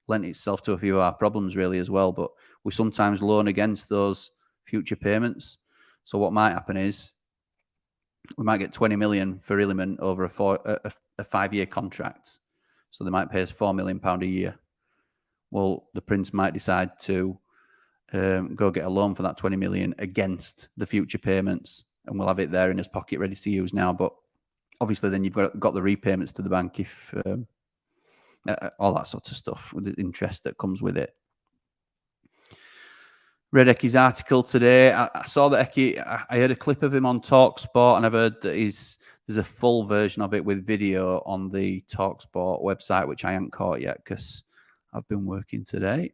lent itself to a few of our problems really as well, but we sometimes loan against those future payments. So what might happen is we might get 20 million for Illiman over a 5-year contract. So they might pay us £4 million a year. Well, the Prince might decide to go get a loan for that 20 million against the future payments, and we'll have it there in his pocket ready to use now. But obviously then you've got the repayments to the bank, if all that sort of stuff with the interest that comes with it. Read Ecky's article today. I saw that Ecky, I heard a clip of him on TalkSport, and I've heard that there's a full version of it with video on the TalkSport website, which I haven't caught yet because I've been working today.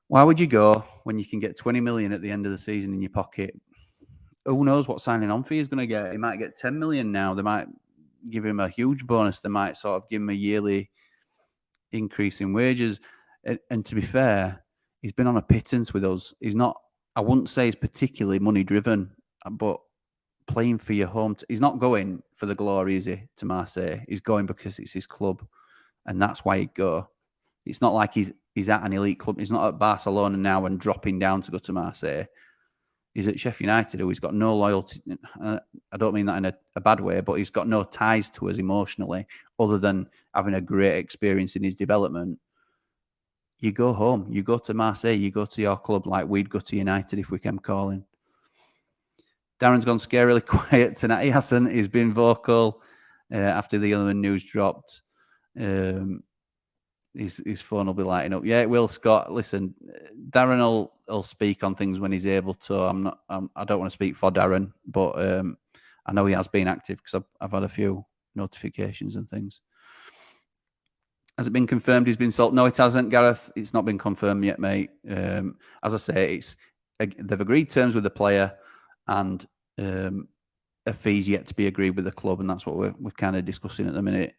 Why would you go when you can get 20 million at the end of the season in your pocket? Who knows what signing on fee he's going to get? He might get 10 million now. They might give him a huge bonus. They might sort of give him a yearly increase in wages. And to be fair, he's been on a pittance with us. He's not. I wouldn't say he's particularly money driven, but playing for your home, he's not going for the glory, is he? To Marseille, he's going because it's his club, and that's why he'd go. It's not like he's at an elite club. He's not at Barcelona now and dropping down to go to Marseille. He's at Sheffield United, who he's got no loyalty. I don't mean that in a bad way, but he's got no ties to us emotionally, other than having a great experience in his development. You go home, you go to Marseille, you go to your club like we'd go to United if we came calling. Darren's gone scarily quiet tonight. He hasn't. He's been vocal after the Ily news dropped. His phone will be lighting up. Yeah, it will, Scott. Listen, Darren will speak on things when he's able to. I don't want to speak for Darren, but I know he has been active because I've had a few notifications and things. Has it been confirmed he's been sold? No, it hasn't, Gareth. It's not been confirmed yet, mate. As I say, they've agreed terms with the player, and a fee's yet to be agreed with the club, and that's what we're kind of discussing at the minute.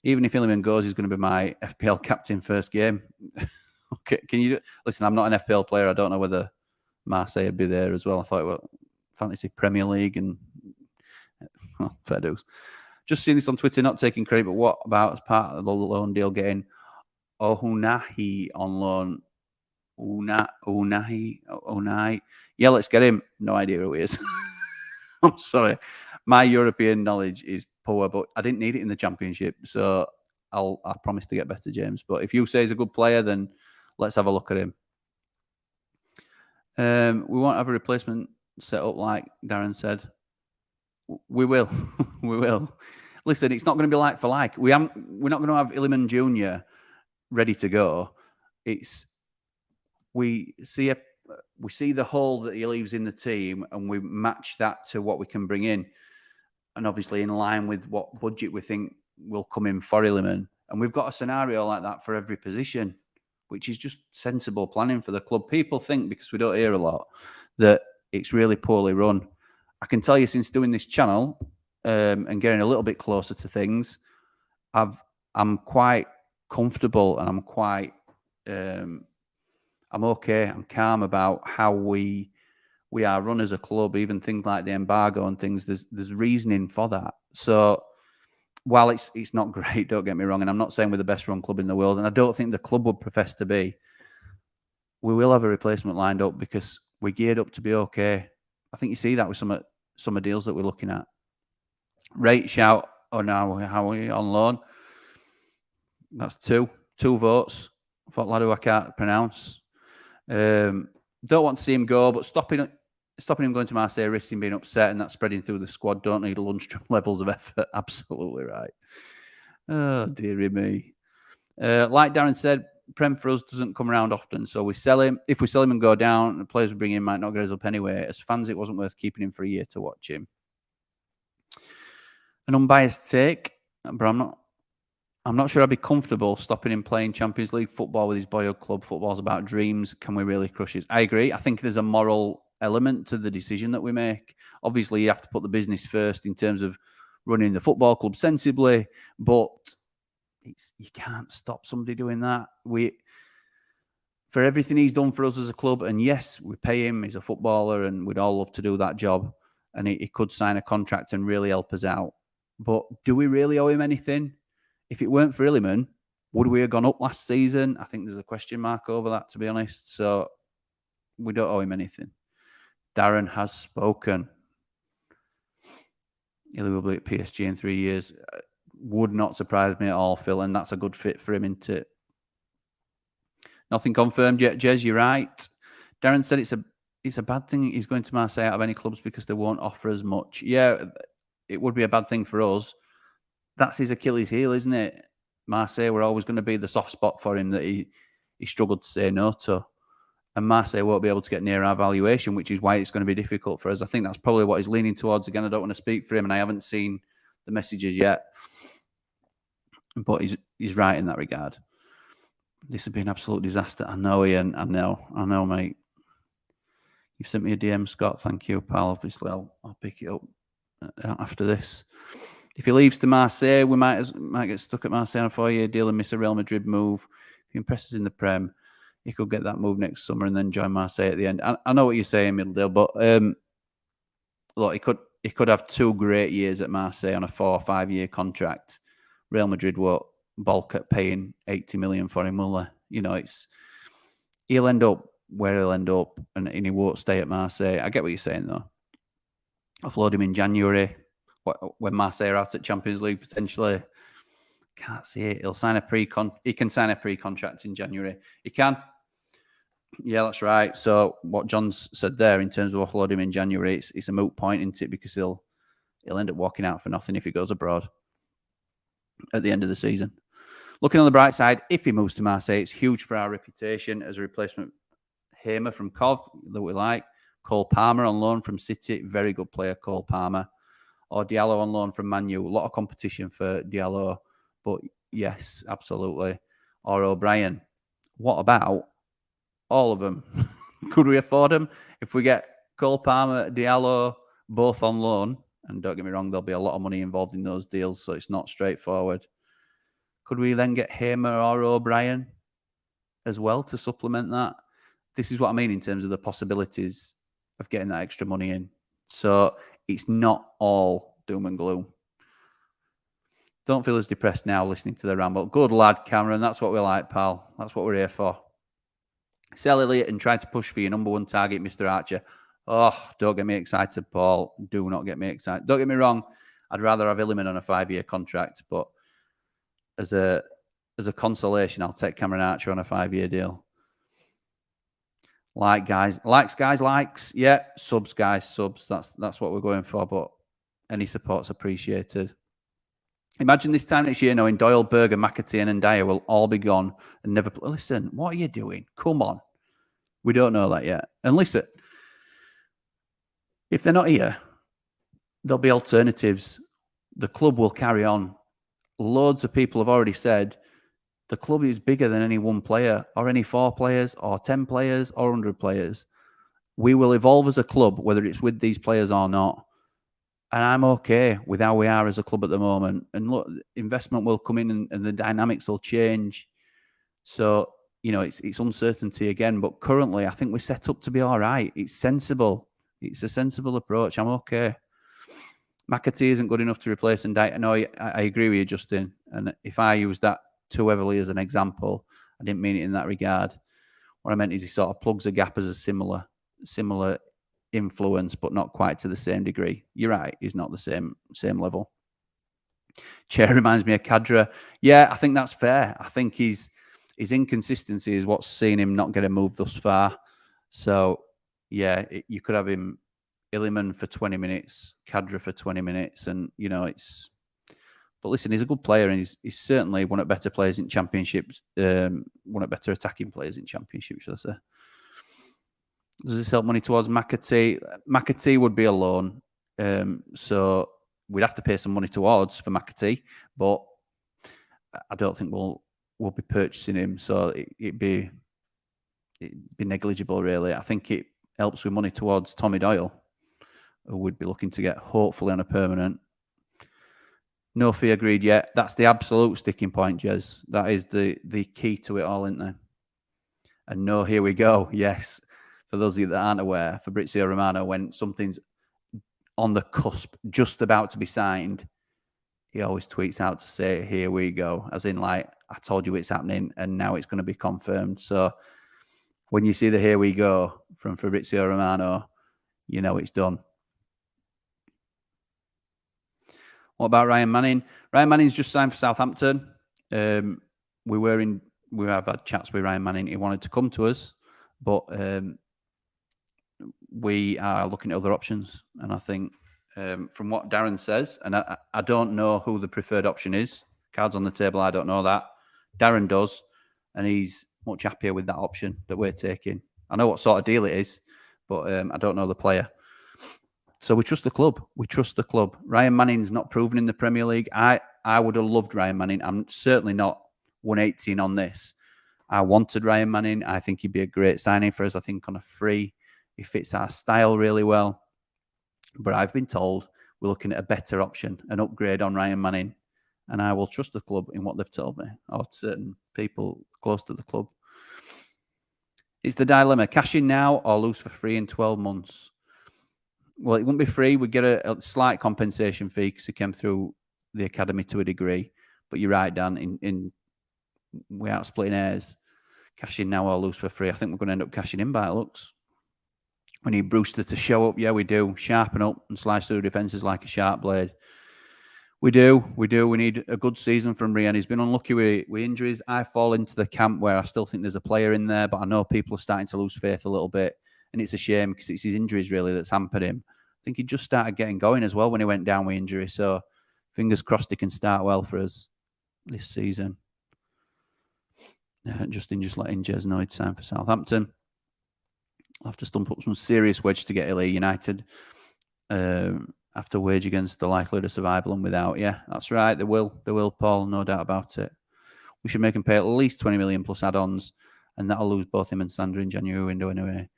Even if Iliman goes, he's going to be my FPL captain first game. Okay, can you listen? I'm not an FPL player. I don't know whether Marseille would be there as well. I thought, well, fantasy Premier League and fair dues. Just seeing this on Twitter, not taking credit, but what about as part of the loan deal getting Ohunahi on loan? Unai. Yeah, let's get him. No idea who he is. I'm sorry. My European knowledge is poor, but I didn't need it in the Championship, so I promise to get better, James. But if you say he's a good player, then let's have a look at him. We won't have a replacement set up like Darren said. We will. We will. Listen, it's not going to be like for like. We're not going to have Iliman Jr. ready to go. We see the hole that he leaves in the team, and we match that to what we can bring in, and obviously in line with what budget we think will come in for Iliman. And we've got a scenario like that for every position, which is just sensible planning for the club. People think, because we don't hear a lot, that it's really poorly run. I can tell you, since doing this channel and getting a little bit closer to things, I'm quite comfortable, and I'm quite I'm okay. I'm calm about how we are run as a club. Even things like the embargo and things, there's reasoning for that. So while it's not great, don't get me wrong, and I'm not saying we're the best run club in the world, and I don't think the club would profess to be, we will have a replacement lined up because we're geared up to be okay. I think you see that with some of deals that we're looking at. Rate shout. Oh, now how are we on loan? That's two votes for a lad who I can't pronounce. Don't want to see him go, but stopping him going to Marseille risks him being upset, and that's spreading through the squad. Don't need Lundstrom levels of effort. Absolutely right. Oh, dearie me. Like Darren said, Prem for us doesn't come around often, so we sell him. If we sell him and go down, the players we bring in might not get us up anyway. As fans, it wasn't worth keeping him for a year to watch him. An unbiased take, but I'm not sure I'd be comfortable stopping him playing Champions League football with his boyhood club. Football's about dreams. Can we really crush it? I agree. I think there's a moral element to the decision that we make. Obviously, you have to put the business first in terms of running the football club sensibly, but you can't stop somebody doing that. For everything he's done for us as a club, and yes, we pay him. He's a footballer, and we'd all love to do that job, and he could sign a contract and really help us out. But do we really owe him anything? If it weren't for Iliman, would we have gone up last season? I think there's a question mark over that, to be honest. So we don't owe him anything. Darren has spoken. Ily will be at PSG in 3 years. Would not surprise me at all, Phil, and that's a good fit for him, isn't it? Nothing confirmed yet, Jez, you're right. Darren said it's a bad thing he's going to Marseille out of any clubs because they won't offer as much. Yeah, it would be a bad thing for us. That's his Achilles heel, isn't it? Marseille were always going to be the soft spot for him that he struggled to say no to. And Marseille won't be able to get near our valuation, which is why it's going to be difficult for us. I think that's probably what he's leaning towards. Again, I don't want to speak for him, and I haven't seen the messages yet. But he's right in that regard. This would be an absolute disaster. I know, Ian. I know, mate. You've sent me a DM, Scott. Thank you, pal. Obviously, I'll pick it up after this. If he leaves to Marseille, we might get stuck at Marseille on a 4-year deal and miss a Real Madrid move. If he impresses in the Prem, he could get that move next summer and then join Marseille at the end. I know what you're saying, Middledale, but look, he could have 2 great years at Marseille on a 4 or 5 year contract. Real Madrid won't balk at paying 80 million for him, will they? You know, he'll end up where he'll end up, and he won't stay at Marseille. I get what you're saying, though. Offload him in January when Marseille are out at Champions League potentially. Can't see it. He can sign a pre-contract in January. He can. Yeah, that's right. So what John's said there in terms of offload him in January, it's a moot point, isn't it? Because he'll end up walking out for nothing if he goes abroad at the end of the season. Looking on the bright side, if he moves to Marseille, it's huge for our reputation as a replacement. Hamer from Cov, that we like. Cole Palmer on loan from City, very good player, Cole Palmer. Or Diallo on loan from Man U. A lot of competition for Diallo, but yes, absolutely. Or O'Brien. What about all of them? Could we afford them? If we get Cole Palmer, Diallo, both on loan, and don't get me wrong, there'll be a lot of money involved in those deals, so it's not straightforward. Could we then get Hamer or O'Brien as well to supplement that? This is what I mean in terms of the possibilities of getting that extra money in. So it's not all doom and gloom. Don't feel as depressed now listening to the ramble. Good lad, Cameron. That's what we like, pal. That's what we're here for. Sell Elliott and try to push for your number 1 target, Mr. Archer. Oh, don't get me excited, Paul. Do not get me excited. Don't get me wrong. I'd rather have Illiman on a 5-year contract, but as a consolation, I'll take Cameron Archer on a 5-year deal. Likes. Yeah, subs, guys, subs. That's what we're going for, but any support's appreciated. Imagine this time next year knowing Doyle, Berger, McAtee, and Dyer will all be gone and never play. Listen, what are you doing? Come on. We don't know that yet. And listen, if they're not here, there'll be alternatives. The club will carry on. Loads of people have already said the club is bigger than any one player or any 4 players or 10 players or 100 players. We will evolve as a club, whether it's with these players or not. And I'm okay with how we are as a club at the moment. And look, investment will come in and the dynamics will change. So, you know, it's uncertainty again. But currently, I think we're set up to be all right. It's sensible. It's a sensible approach. I'm okay. McAtee isn't good enough to replace Ndai. No, I agree with you, Justin. And if I use that too heavily as an example, I didn't mean it in that regard. What I meant is he sort of plugs a gap as a similar influence, but not quite to the same degree. You're right, he's not the same level. Chair reminds me of Kadra. Yeah, I think that's fair. I think his inconsistency is what's seen him not get a move thus far. So, yeah, you could have him Illiman for 20 minutes, Kadra for 20 minutes, and, you know, it's... But listen, he's a good player, and he's certainly one of the better players in championships, one of the better attacking players in championships, should I say. Does this help money towards McAtee? McAtee would be a loan, so we'd have to pay some money towards for McAtee, but I don't think we'll be purchasing him, so it'd be negligible, really. I think it helps with money towards Tommy Doyle, who would be looking to get hopefully on a permanent. No fee agreed yet. That's the absolute sticking point, Jez. That is the key to it all, isn't there? And no, here we go. Yes. For those of you that aren't aware, Fabrizio Romano, when something's on the cusp, just about to be signed, he always tweets out to say, here we go. As in, like, I told you it's happening and now it's going to be confirmed. So when you see the here we go from Fabrizio Romano, you know it's done. What about Ryan Manning? Ryan Manning's just signed for Southampton. We have had chats with Ryan Manning. He wanted to come to us, but we are looking at other options. And I think from what Darren says, and I don't know who the preferred option is. Cards on the table, I don't know that. Darren does, and he's much happier with that option that we're taking. I know what sort of deal it is, but I don't know the player. So we trust the club. We trust the club. Ryan Manning's not proven in the Premier League. I would have loved Ryan Manning. I'm certainly not 118 on this. I wanted Ryan Manning. I think he'd be a great signing for us. I think on a free, he fits our style really well. But I've been told we're looking at a better option, an upgrade on Ryan Manning. and I will trust the club in what they've told me, or certain people close to the club. It's the dilemma: cash in now or lose for free in 12 months. Well, it wouldn't be free. We'd get a slight compensation fee because he came through the academy to a degree. But you're right, Dan, in without splitting hairs, cash in now or lose for free. I think we're going to end up cashing in by it looks. We need Brewster to show up. Yeah, we do. Sharpen up and slice through defences like a sharp blade. We do. We need a good season from Rian. He's been unlucky with injuries. I fall into the camp where I still think there's a player in there, but I know people are starting to lose faith a little bit. And it's a shame because it's his injuries really that's hampered him. I think he just started getting going as well when he went down with injury. So fingers crossed he can start well for us this season. Justin just letting Jez know it's time for Southampton. I'll have to stump up some serious wedge to get Ily United after wage against the likelihood of survival and without. Yeah, that's right. They will, Paul, no doubt about it. We should make him pay at least 20 million plus add-ons, and that'll lose both him and Sander in January window anyway.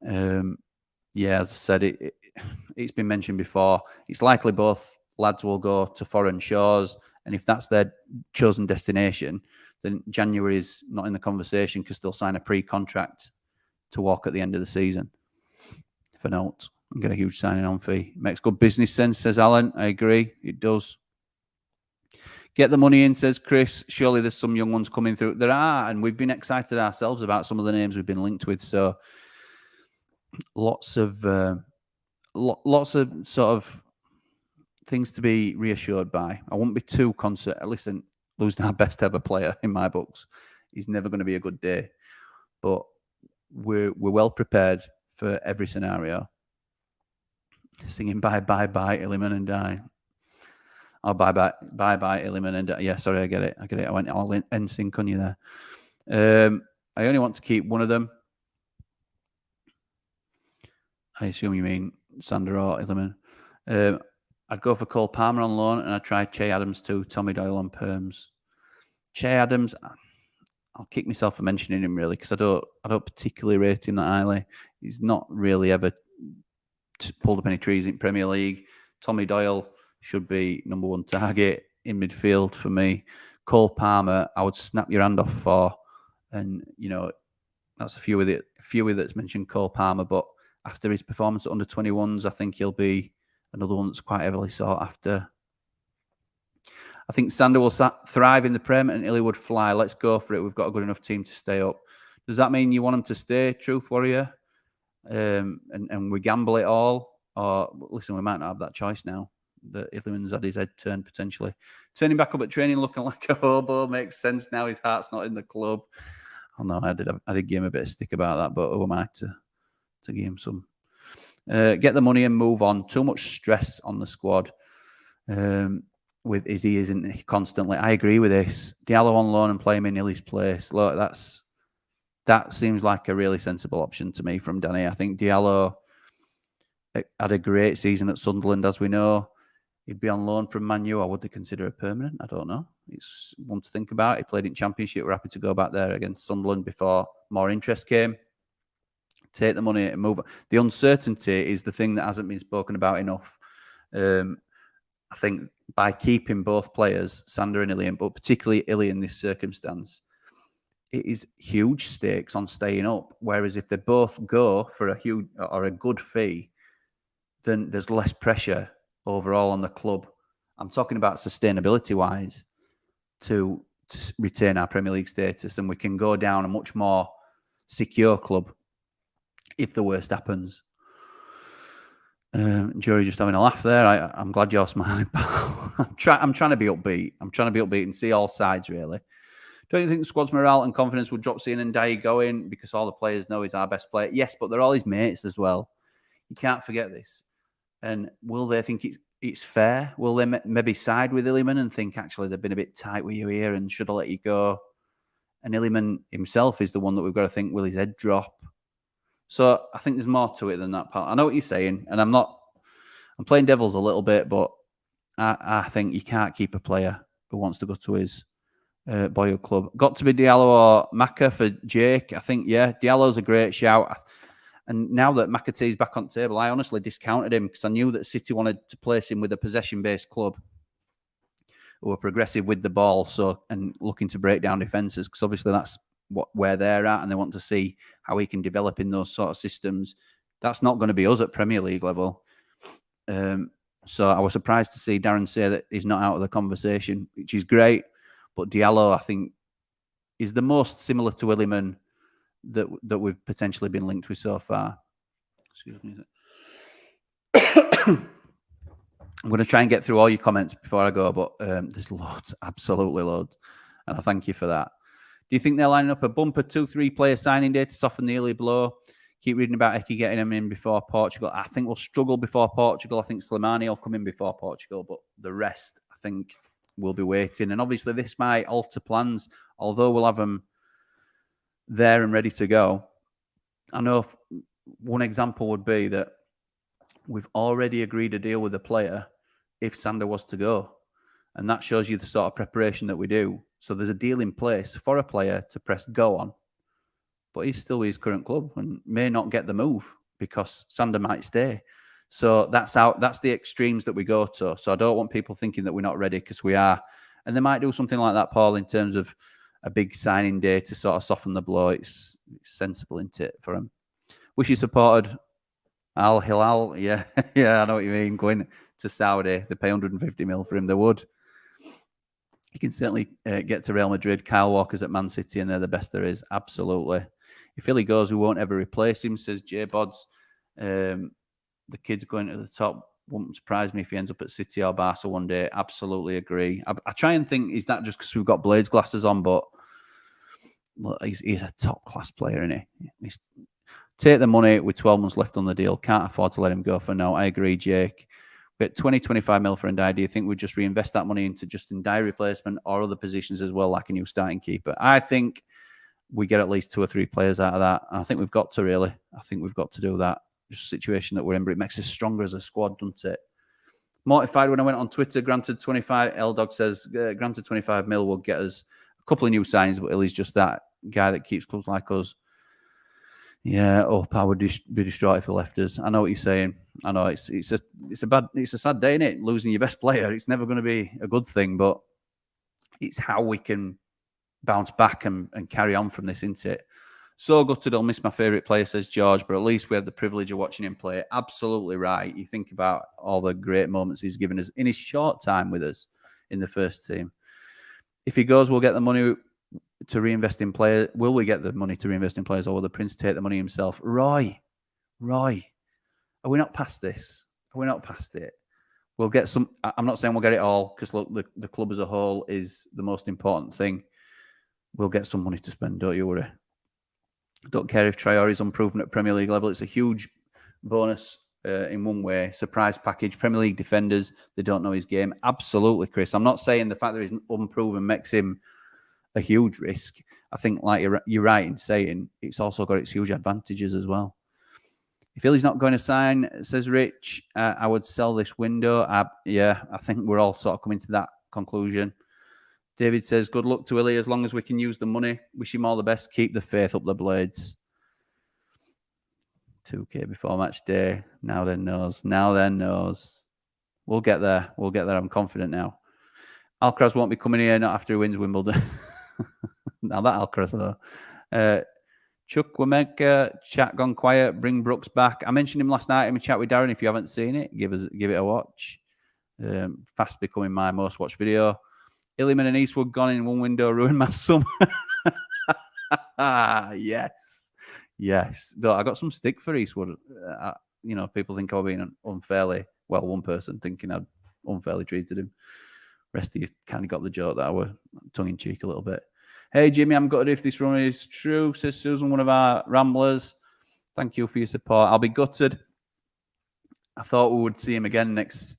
Yeah, as I said, it's been mentioned before. It's likely both lads will go to foreign shores, and if that's their chosen destination, then January is not in the conversation because they'll sign a pre-contract to walk at the end of the season. For note, and get a huge signing on fee. Makes good business sense, says Alan. I agree, it does. Get the money in, says Chris. Surely there's some young ones coming through. There are, and we've been excited ourselves about some of the names we've been linked with. So lots of sort of things to be reassured by. I won't be too concerned. Listen, losing our best ever player in my books is never going to be a good day, but we're well prepared for every scenario. Singing bye Illiman and die. Oh, bye Illiman and die. Yeah, sorry, I get it. I went all in sync on you there. I only want to keep one of them. I assume you mean Sander or Illiman. I'd go for Cole Palmer on loan, and I'd try Che Adams too. Tommy Doyle on perms. Che Adams, I'll kick myself for mentioning him really because I don't particularly rate him that highly. He's not really ever pulled up any trees in Premier League. Tommy Doyle should be number one target in midfield for me. Cole Palmer, I would snap your hand off for, and you know that's a few with it. A few with that's mentioned Cole Palmer, but after his performance at under 21s, I think he'll be another one that's quite heavily sought after. I think Sander will thrive in the Prem and Ily would fly. Let's go for it. We've got a good enough team to stay up. Does that mean you want him to stay, Truth Warrior? And we gamble it all? Or listen, we might not have that choice now. That Illiman's had his head turned potentially. Turning back up at training looking like a hobo makes sense now. His heart's not in the club. Oh no, I did give him a bit of stick about that, but who am I to give him some? Get the money and move on. Too much stress on the squad. With Izzy, isn't he? Constantly. I agree with this. Diallo on loan and play him in Illy's place. Look, that seems like a really sensible option to me from Danny. I think Diallo had a great season at Sunderland, as we know. He'd be on loan from Man U. Or would they consider it permanent? I don't know. It's one to think about. He played in Championship. We're happy to go back there against Sunderland before more interest came. Take the money and move on. The uncertainty is the thing that hasn't been spoken about enough. I think by keeping both players, Sander and Ily, but particularly Ily in this circumstance, it is huge stakes on staying up. Whereas if they both go for a huge or a good fee, then there's less pressure overall on the club. I'm talking about sustainability-wise to retain our Premier League status, and we can go down a much more secure club if the worst happens. Jury just having a laugh there. I'm glad you're smiling, pal. I'm trying to be upbeat. I'm trying to be upbeat and see all sides, really. Don't you think the squad's morale and confidence would drop seeing Ndiaye going because all the players know he's our best player? Yes, but they're all his mates as well. You can't forget this. And will they think it's fair? Will they maybe side with Illiman and think, actually, they've been a bit tight with you here and should I let you go? And Illiman himself is the one that we've got to think, will his head drop? So I think there's more to it than that, pal. I know what you're saying, and I'm playing devils a little bit, but I think you can't keep a player who wants to go to his boyhood club. Got to be Diallo or Maka for Jake. I think, yeah, Diallo's a great shout. And now that McAtee's back on table, I honestly discounted him because I knew that City wanted to place him with a possession-based club who are progressive with the ball, and looking to break down defences, because obviously that's where they're at, and they want to see how he can develop in those sort of systems. That's not going to be us at Premier League level. So I was surprised to see Darren say that he's not out of the conversation, which is great. But Diallo, I think, is the most similar to Illiman that we've potentially been linked with so far. Excuse me. I'm going to try and get through all your comments before I go, but there's loads, absolutely loads. And I thank you for that. Do you think they're lining up a bumper 2-3 player signing day to soften the early blow? Keep reading about Eki getting them in before Portugal. I think we'll struggle before Portugal. I think Slimani will come in before Portugal, but the rest, I think, will be waiting. And obviously, this might alter plans, although we'll have them there and ready to go. I know one example would be that we've already agreed a deal with a player if Sander was to go. And that shows you the sort of preparation that we do. So there's a deal in place for a player to press go on, but he's still with his current club and may not get the move because Sander might stay. So that's the extremes that we go to. So I don't want people thinking that we're not ready, because we are. And they might do something like that, Paul, in terms of a big signing day to sort of soften the blow. It's sensible, isn't it, for him? Wish you supported Al Hilal. Yeah, yeah, I know what you mean. Going to Saudi, they pay 150 mil for him. They would. He can certainly get to Real Madrid. Kyle Walker's at Man City, and they're the best there is. Absolutely. If Illy goes, we won't ever replace him, says Jay Bodds. The kid's going to the top. Wouldn't surprise me if he ends up at City or Barca one day. Absolutely agree. I try and think, is that just because we've got Blades glasses on? But look, he's a top-class player, isn't he? Take the money with 12 months left on the deal. Can't afford to let him go for now. I agree, Jake. We get 20-25 mil for Ndiaye. Do you think we'd just reinvest that money into just Ndiaye replacement or other positions as well, like a new starting keeper? I think we get at least 2 or 3 players out of that. And I think we've got to, really. I think we've got to do that. Just a situation that we're in, but it makes us stronger as a squad, doesn't it? Mortified when I went on Twitter. Granted 25, L-Dog says, granted 25 mil will get us a couple of new signings, but Illy's just that guy that keeps clubs like us. Yeah, I would be distraught if he left us. I know what you're saying. I know it's a sad day, isn't it? Losing your best player. It's never going to be a good thing, but it's how we can bounce back and carry on from this, isn't it? So gutted, I'll miss my favourite player, says George, but at least we had the privilege of watching him play. Absolutely right. You think about all the great moments he's given us in his short time with us in the first team. If he goes, we'll get the money to reinvest in players. Will we get the money to reinvest in players, or will the Prince take the money himself? Roy, are we not past this? Are we not past it? We'll get some. I'm not saying we'll get it all, because look, the club as a whole is the most important thing. We'll get some money to spend, don't you worry. Don't care if Traore is unproven at Premier League level. It's a huge bonus in one way. Surprise package. Premier League defenders, they don't know his game. Absolutely, Chris. I'm not saying the fact that he's unproven makes him a huge risk. I think, like you're right in saying, it's also got its huge advantages as well. If Illy's not going to sign, says Rich, I would sell this window. Yeah, I think we're all sort of coming to that conclusion. David says, good luck to Illy as long as we can use the money. Wish him all the best. Keep the faith up the Blades. 2K before match day. Now then knows. We'll get there. I'm confident now. Alcaraz won't be coming here, not after he wins Wimbledon. Now that Alcaraz, though. Chukwemeka, chat gone quiet. Bring Brooks back. I mentioned him last night in my chat with Darren. If you haven't seen it, give it a watch. Fast becoming my most watched video. Illiman and Eastwood gone in one window, ruined my summer. Yes. Though I got some stick for Eastwood. People think I've been unfairly. Well, one person thinking I'd unfairly treated him. Rest of you kind of got the joke that I were tongue in cheek a little bit. Hey, Jimmy, I'm gutted if this run is true, says Susan, one of our ramblers. Thank you for your support. I'll be gutted. I thought we would see him again next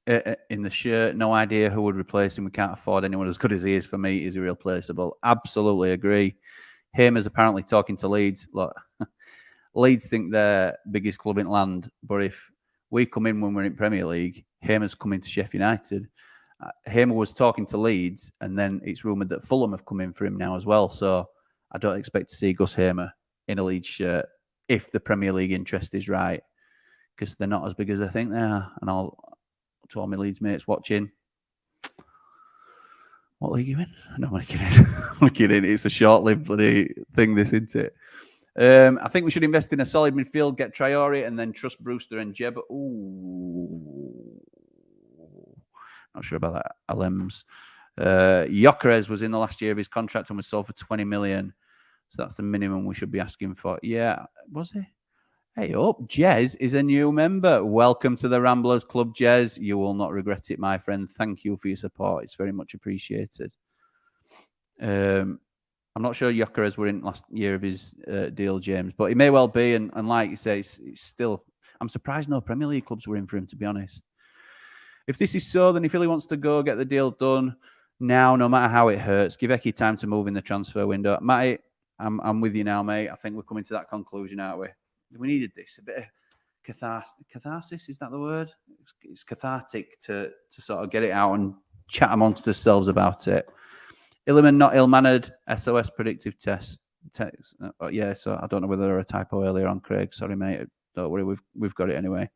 in the shirt. No idea who would replace him. We can't afford anyone as good as he is. For me, he's irreplaceable. Absolutely agree. Hamer's apparently talking to Leeds. Look, Leeds think they're biggest club in land, but if we come in when we're in Premier League, Hamer's coming to Sheffield United. Hamer was talking to Leeds, and then it's rumoured that Fulham have come in for him now as well. So I don't expect to see Gus Hamer in a Leeds shirt if the Premier League interest is right, because they're not as big as I think they are. And to all my Leeds mates watching, What league are you in? No, I'm kidding. I'm kidding. It's a short-lived bloody thing, this, isn't it? I think we should invest in a solid midfield, get Traore, and then trust Brewster and Jeb. Ooh. Not sure about that. Alems. Gyökeres was in the last year of his contract and was sold for 20 million. So that's the minimum we should be asking for. Yeah, was he? Hey up, Jez is a new member. Welcome to the Ramblers Club, Jez. You will not regret it, my friend. Thank you for your support. It's very much appreciated. I'm not sure Gyökeres were in last year of his deal, James, but he may well be. And like you say, it's still... I'm surprised no Premier League clubs were in for him, to be honest. If this is so, then if Ily wants to go, get the deal done now, no matter how it hurts. Give Eki time to move in the transfer window. Matty, I'm with you now, mate. I think we're coming to that conclusion, aren't we? We needed this, a bit of catharsis, is that the word? It's cathartic to sort of get it out and chat amongst ourselves about it. Illiman not ill-mannered, SOS predictive test. Yeah, so I don't know whether there was a typo earlier on, Craig. Sorry, mate. Don't worry, we've got it anyway.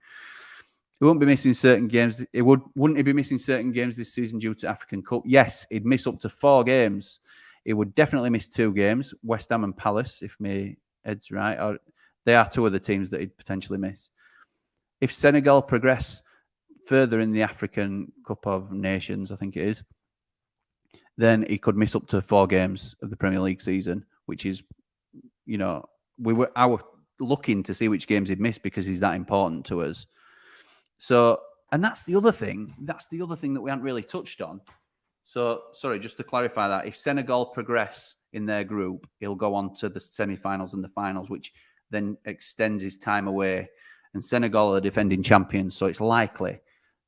He wouldn't be missing certain games. Wouldn't he be missing certain games this season due to African Cup? Yes, he'd miss up to 4 games. He would definitely miss 2 games, West Ham and Palace, if my head's right. Or they are 2 of the teams that he'd potentially miss. If Senegal progress further in the African Cup of Nations, I think it is, then he could miss up to 4 games of the Premier League season, which is, I were looking to see which games he'd miss because he's that important to us. So, and that's the other thing. That's the other thing that we haven't really touched on. So, sorry, just to clarify that, if Senegal progress in their group, he'll go on to the semi-finals and the finals, which then extends his time away. And Senegal are defending champions, so it's likely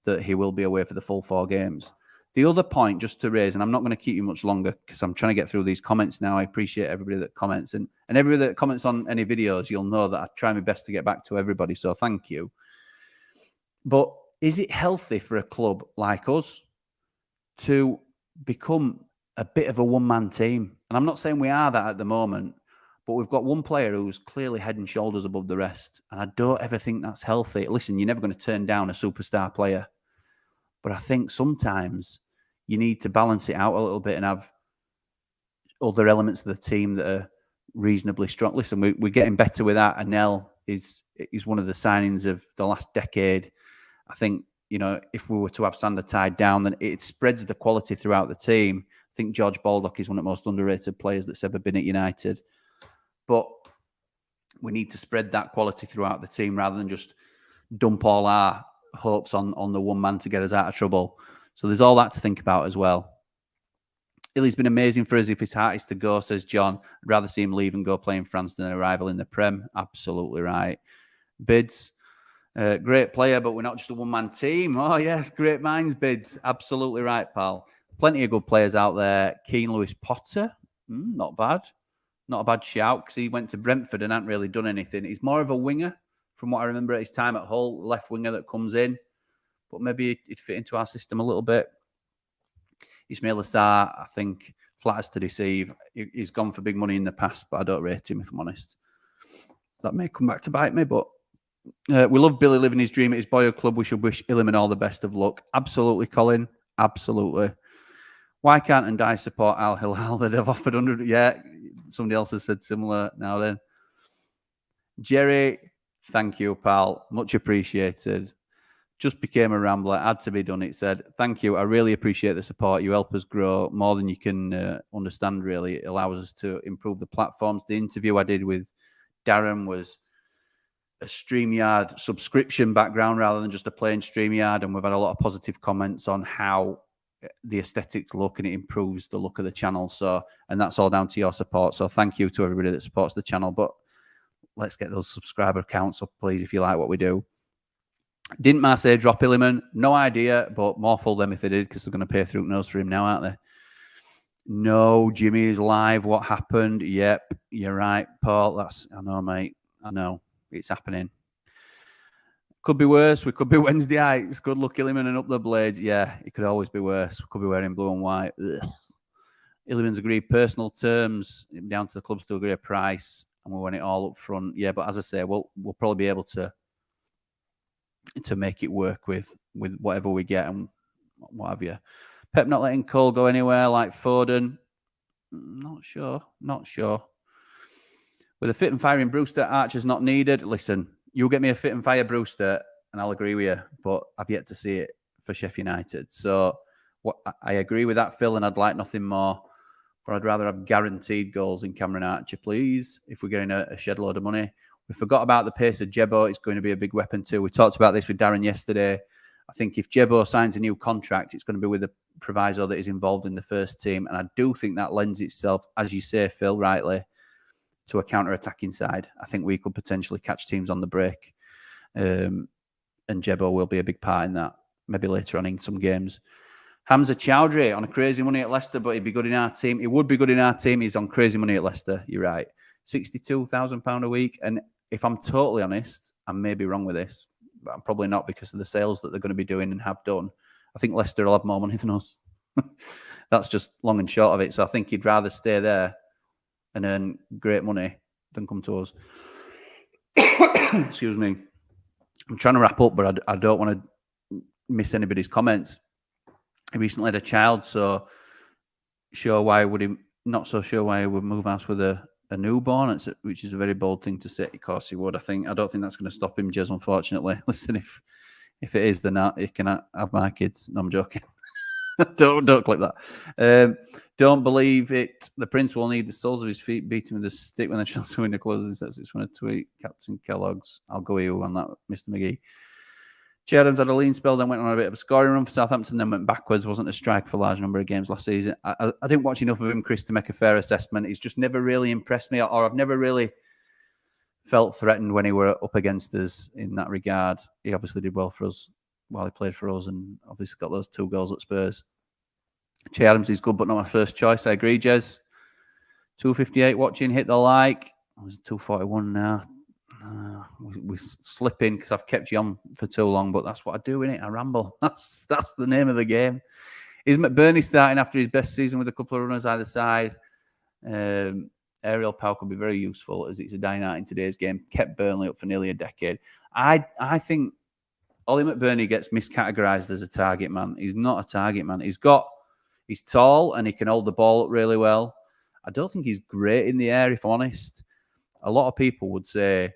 that he will be away for the full 4 games. The other point just to raise, and I'm not going to keep you much longer because I'm trying to get through these comments now. I appreciate everybody that comments. And everybody that comments on any videos, you'll know that I try my best to get back to everybody, so thank you. But is it healthy for a club like us to become a bit of a one-man team? And I'm not saying we are that at the moment, but we've got one player who's clearly head and shoulders above the rest. And I don't ever think that's healthy. Listen, you're never going to turn down a superstar player. But I think sometimes you need to balance it out a little bit and have other elements of the team that are reasonably strong. Listen, we're getting better with that. Anel is one of the signings of the last decade. I think, if we were to have Sander tied down, then it spreads the quality throughout the team. I think George Baldock is one of the most underrated players that's ever been at United. But we need to spread that quality throughout the team rather than just dump all our hopes on the one man to get us out of trouble. So there's all that to think about as well. Illy's been amazing for us. If his heart is to go, says John, I'd rather see him leave and go play in France than a rival in the Prem. Absolutely right. Bids, great player, but we're not just a one-man team. Oh, yes, great minds, Bids. Absolutely right, pal. Plenty of good players out there. Keane Lewis Potter, not bad. Not a bad shout because he went to Brentford and hadn't really done anything. He's more of a winger from what I remember at his time at Hull, left winger that comes in. But maybe he'd fit into our system a little bit. Ismail Assar, I think, flatters to deceive. He's gone for big money in the past, but I don't rate him, if I'm honest. That may come back to bite me, but we love Billy living his dream at his boyhood club. We should wish Illiman all the best of luck. Absolutely, Colin. Absolutely. Why can't Ndai support Al Hilal that have offered 100? Yeah, somebody else has said similar now then. Jerry, thank you, pal. Much appreciated. Just became a rambler. Had to be done. It said, thank you. I really appreciate the support. You help us grow more than you can understand, really. It allows us to improve the platforms. The interview I did with Darren was a StreamYard subscription background rather than just a plain StreamYard. And we've had a lot of positive comments on how the aesthetics look and it improves the look of the channel. So, and that's all down to your support. So thank you to everybody that supports the channel. But let's get those subscriber counts up, please, if you like what we do. Didn't Marseille drop Illiman? No idea, but more fool them if they did because they're going to pay through nose for him now, aren't they? No, Jimmy is live. What happened? Yep, you're right, Paul. I know, mate. I know. It's happening. Could be worse. We could be Wednesday nights. Good luck, Illiman, and up the blades. Yeah, it could always be worse. We could be wearing blue and white. Ugh. Illiman's agreed personal terms down to the clubs to agree a price, and we want it all up front. Yeah, but as I say, we'll probably be able to make it work with whatever we get and what have you. Pep not letting Cole go anywhere like Foden. Not sure. With a fit and firing Brewster, Archer's not needed. Listen, you'll get me a fit and fire Brewster, and I'll agree with you. But I've yet to see it for Sheffield United. So I agree with that, Phil, and I'd like nothing more. But I'd rather have guaranteed goals in Cameron Archer, please, if we're getting a shed load of money. We forgot about the pace of Jebo. It's going to be a big weapon too. We talked about this with Darren yesterday. I think if Jebo signs a new contract, it's going to be with a proviso that is involved in the first team. And I do think that lends itself, as you say, Phil, rightly, to a counter-attacking side. I think we could potentially catch teams on the break. And Jebo will be a big part in that, maybe later on in some games. Hamza Chowdhury on a crazy money at Leicester, but he'd be good in our team. He would be good in our team. He's on crazy money at Leicester. You're right. £62,000 a week. And if I'm totally honest, I may be wrong with this, but I'm probably not because of the sales that they're going to be doing and have done. I think Leicester will have more money than us. That's just long and short of it. So I think he'd rather stay there and earn great money than come to us. Excuse me. I'm trying to wrap up, but I don't want to miss anybody's comments. He recently had a child, so not so sure why he would move house with a newborn, which is a very bold thing to say. Of course he would. I don't think that's going to stop him, Jez, unfortunately. Listen, if it is, then he can have my kids. No, I'm joking. don't clip that. Don't believe it. The Prince will need the soles of his feet beaten with a stick when the transfer window closes. That's just want to tweet Captain Kellogg's. I'll go you on that, Mr. McGee. Che Adams had a lean spell, then went on a bit of a scoring run for Southampton, then went backwards. Wasn't a striker for a large number of games last season. I didn't watch enough of him, Chris, to make a fair assessment. He's just never really impressed me, or I've never really felt threatened when he were up against us in that regard. He obviously did well for us while he played for us, and obviously got those 2 goals at Spurs. Che Adams is good, but not my first choice. I agree, Jez. 258 watching, hit the like. I was 241 now. We slip in because I've kept you on for too long, but that's what I do, innit? I ramble. That's the name of the game. Is McBurney starting after his best season with a couple of runners either side? Aerial power could be very useful as it's a dying art in today's game. Kept Burnley up for nearly a decade. I think Ollie McBurney gets miscategorized as a target man. He's not a target man. He's tall and he can hold the ball up really well. I don't think he's great in the air, if I'm honest. A lot of people would say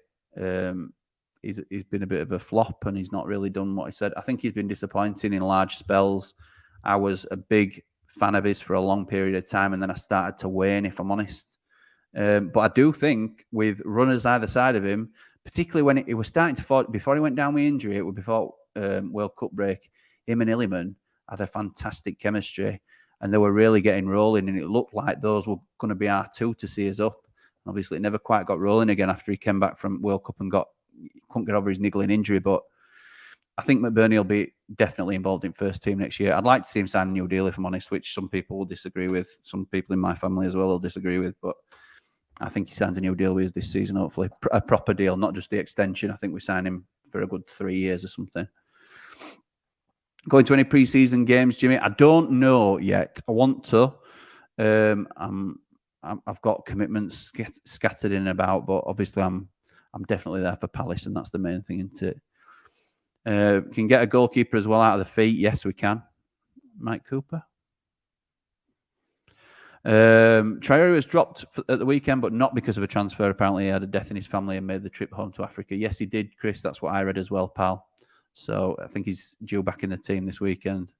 he's been a bit of a flop and he's not really done what he said. I think he's been disappointing in large spells. I was a big fan of his for a long period of time, and then I started to wane, if I'm honest. But I do think with runners either side of him, particularly when it was starting to fall, before he went down with injury, it was before World Cup break, him and Illiman had a fantastic chemistry and they were really getting rolling, and it looked like those were going to be our 2 to see us up. Obviously, it never quite got rolling again after he came back from World Cup and couldn't get over his niggling injury. But I think McBurney will be definitely involved in first team next year. I'd like to see him sign a new deal, if I'm honest, which some people will disagree with. Some people in my family as well will disagree with. But I think he signs a new deal with us this season, hopefully. A proper deal, not just the extension. I think we sign him for a good 3 years or something. Going to any pre-season games, Jimmy? I don't know yet. I want to. I've got commitments scattered in and about, but obviously I'm definitely there for Palace, and that's the main thing, isn't it? Can get a goalkeeper as well out of the feet. Yes, we can. Mike Cooper. Traore was dropped at the weekend, but not because of a transfer. Apparently, he had a death in his family and made the trip home to Africa. Yes, he did, Chris. That's what I read as well, pal. So I think he's due back in the team this weekend,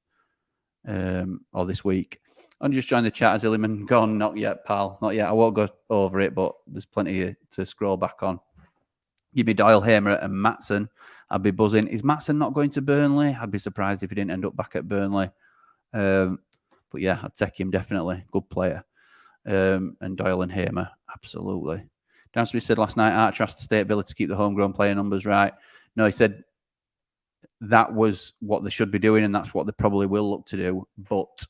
or this week. I'm just trying to chat. Has Illiman gone? Not yet, pal. Not yet. I won't go over it, but there's plenty to scroll back on. Give me Doyle, Hamer, and Maatsen. I'd be buzzing. Is Maatsen not going to Burnley? I'd be surprised if he didn't end up back at Burnley. But yeah, I'd take him definitely. Good player. And Doyle and Hamer, absolutely. Dan Smith said last night, Archer has to stay at Villa to keep the homegrown player numbers right. No, he said that was what they should be doing, and that's what they probably will look to do. But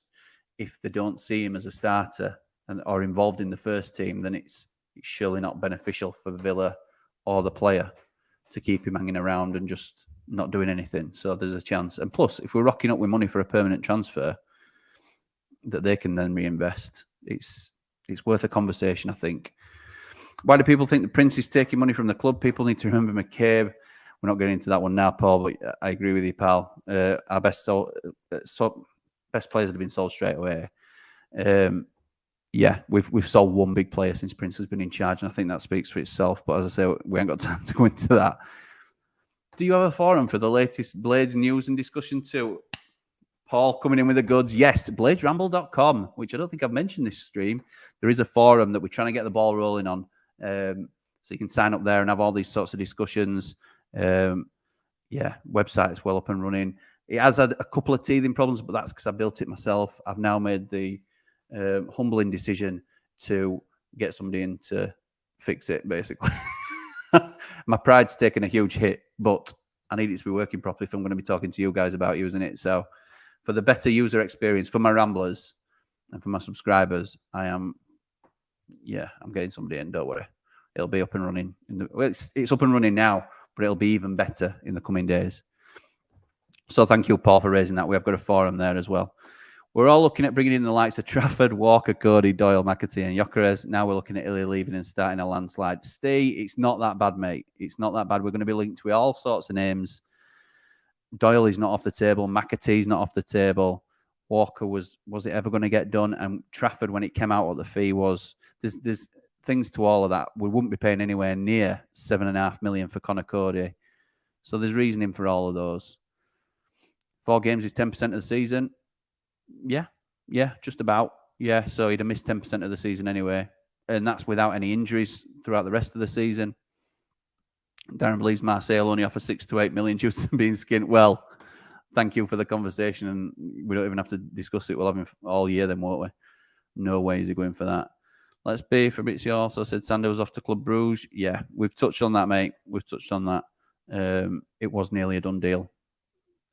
if they don't see him as a starter or involved in the first team, then it's surely not beneficial for Villa or the player to keep him hanging around and just not doing anything. So there's a chance. And plus, if we're rocking up with money for a permanent transfer that they can then reinvest, it's worth a conversation, I think. Why do people think the Prince is taking money from the club? People need to remember McCabe. We're not getting into that one now, Paul, but I agree with you, pal. Our best best players have been sold straight away. Yeah, we've sold one big player since Prince has been in charge, and I think that speaks for itself. But as I say, we ain't got time to go into that. Do you have a forum for the latest Blades news and discussion too? Paul coming in with the goods. Yes, bladesramble.com, which I don't think I've mentioned this stream. There is a forum that we're trying to get the ball rolling on. So you can sign up there and have all these sorts of discussions. Yeah, website is well up and running. It has had a couple of teething problems, but that's because I built it myself. I've now made the humbling decision to get somebody in to fix it, basically. My pride's taken a huge hit, but I need it to be working properly if I'm going to be talking to you guys about using it. So for the better user experience for my ramblers and for my subscribers, I'm getting somebody in. Don't worry, it'll be up and running. It's up and running now, but it'll be even better in the coming days. So thank you, Paul, for raising that. We have got a forum there as well. We're all looking at bringing in the likes of Trafford, Walker, Cody, Doyle, McAtee, and Gyökeres. Now we're looking at Ily leaving and starting a landslide. Steve, it's not that bad, mate. It's not that bad. We're going to be linked with all sorts of names. Doyle is not off the table. McAtee's not off the table. Walker was it ever going to get done? And Trafford, when it came out what the fee was, there's things to all of that. We wouldn't be paying anywhere near $7.5 million for Connor Cody. So there's reasoning for all of those. 4 games is 10% of the season. Yeah, just about. Yeah, so he'd have missed 10% of the season anyway. And that's without any injuries throughout the rest of the season. Darren believes Marseille will only offer 6 to 8 million due to being skint. Well, thank you for the conversation, and we don't even have to discuss it. We'll have him all year then, won't we? No way is he going for that. Let's be. Fabrizio also said Sander was off to Club Bruges. Yeah, we've touched on that, mate. We've touched on that. It was nearly a done deal,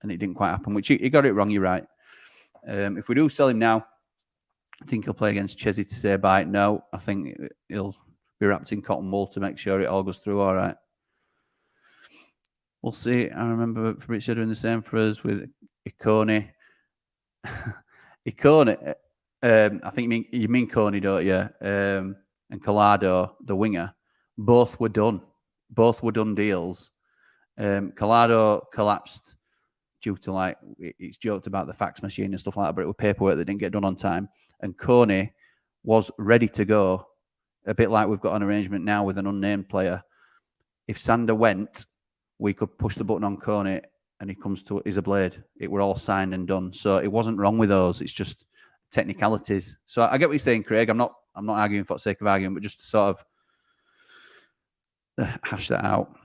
and it didn't quite happen, which he got it wrong, you're right. If we do sell him now, I think he'll play against Chelsea to say bye. No, I think he'll be wrapped in cotton wool to make sure it all goes through all right. We'll see. I remember Fabrizio doing the same for us with Ikone. Ikone, I think you mean Coney, don't you? And Collado, the winger, both were done. Both were done deals. Collado collapsed due to it's joked about the fax machine and stuff like that, but it was paperwork that didn't get done on time. And Coney was ready to go, a bit like we've got an arrangement now with an unnamed player. If Sander went, we could push the button on Coney and he comes to is a blade. It were all signed and done. So it wasn't wrong with those. It's just technicalities. So I get what you're saying, Craig. I'm not arguing for the sake of arguing, but just to sort of hash that out.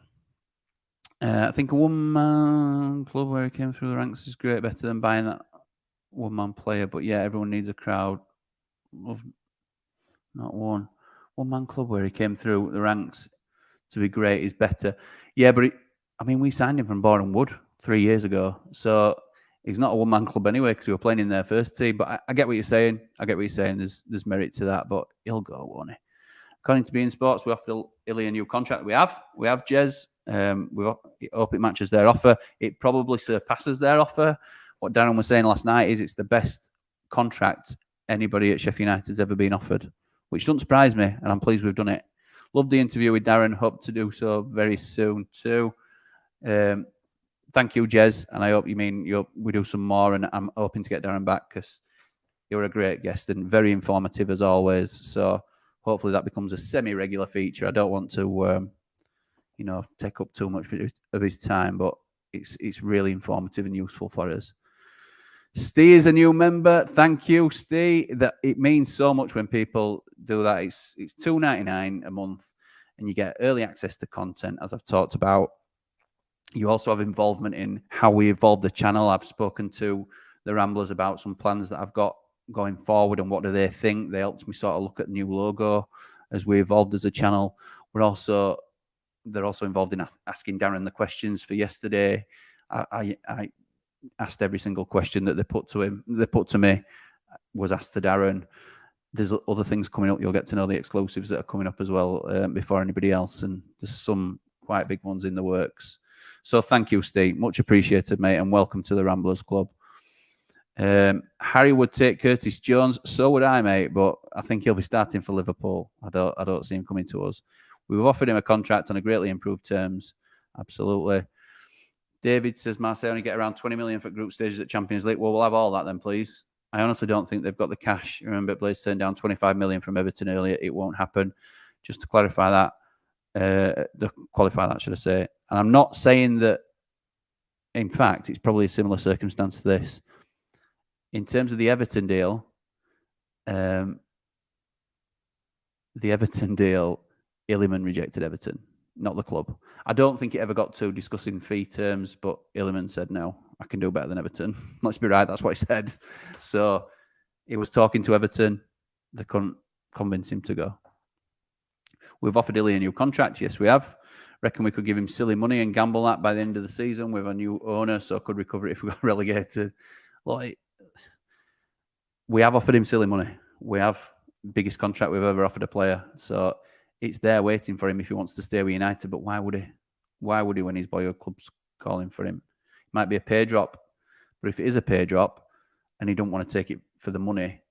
I think a one-man club where he came through the ranks is great, better than buying that one-man player. But yeah, everyone needs a crowd. Not one. One-man club where he came through the ranks to be great is better. Yeah, but we signed him from Boreham Wood 3 years ago. So he's not a one-man club anyway because he was playing in their first team. But I get what you're saying. There's merit to that, but he'll go, won't he? According to Bein Sports, we offered Ily a new contract. We have Jez. We hope it matches their offer. It probably surpasses their offer. What Darren was saying last night is it's the best contract anybody at Sheffield United's ever been offered, which doesn't surprise me, and I'm pleased we've done it. Loved the interview with Darren. Hope to do so very soon too. Thank you, Jez, and I hope we do some more, and I'm hoping to get Darren back because you're a great guest and very informative as always. So hopefully that becomes a semi-regular feature. I don't want to take up too much of his time, but it's really informative and useful for us. Steve is a new member. Thank you, Steve. That it means so much when people do that. It's $2.99 a month, and you get early access to content, as I've talked about. You also have involvement in how we evolve the channel. I've spoken to the Ramblers about some plans that I've got going forward and what do they think. They helped me sort of look at the new logo as we evolved as a channel. They're also involved in asking Darren the questions for yesterday. I asked every single question that they put to me was asked to Darren. There's other things coming up. You'll get to know the exclusives that are coming up as well before anybody else, and there's some quite big ones in the works. So thank you, Steve. Much appreciated, mate, and welcome to the Ramblers Club. Harry would take Curtis Jones. So would I, mate, but I think he'll be starting for Liverpool. I don't see him coming to us. We've offered him a contract on a greatly improved terms. Absolutely. David says Marseille only get around 20 million for group stages at Champions League. Well, we'll have all that then, please. I honestly don't think they've got the cash. Remember, Blaze turned down 25 million from Everton earlier. It won't happen. Just to clarify that, qualify that, should I say. And I'm not saying that, in fact, it's probably a similar circumstance to this. In terms of the Everton deal, Illiman rejected Everton, not the club. I don't think it ever got to discussing fee terms, but Illiman said, no, I can do better than Everton. Let's be right, that's what he said. So he was talking to Everton. They couldn't convince him to go. We've offered Ily a new contract. Yes, we have. Reckon we could give him silly money and gamble that by the end of the season with a new owner, so could recover it if we got relegated. Like, we have offered him silly money. We have. Biggest contract we've ever offered a player. So it's there waiting for him if he wants to stay with United. But why would he? Why would he when his boyhood club's calling for him? It might be a pay drop. But if it is a pay drop and he don't want to take it for the money,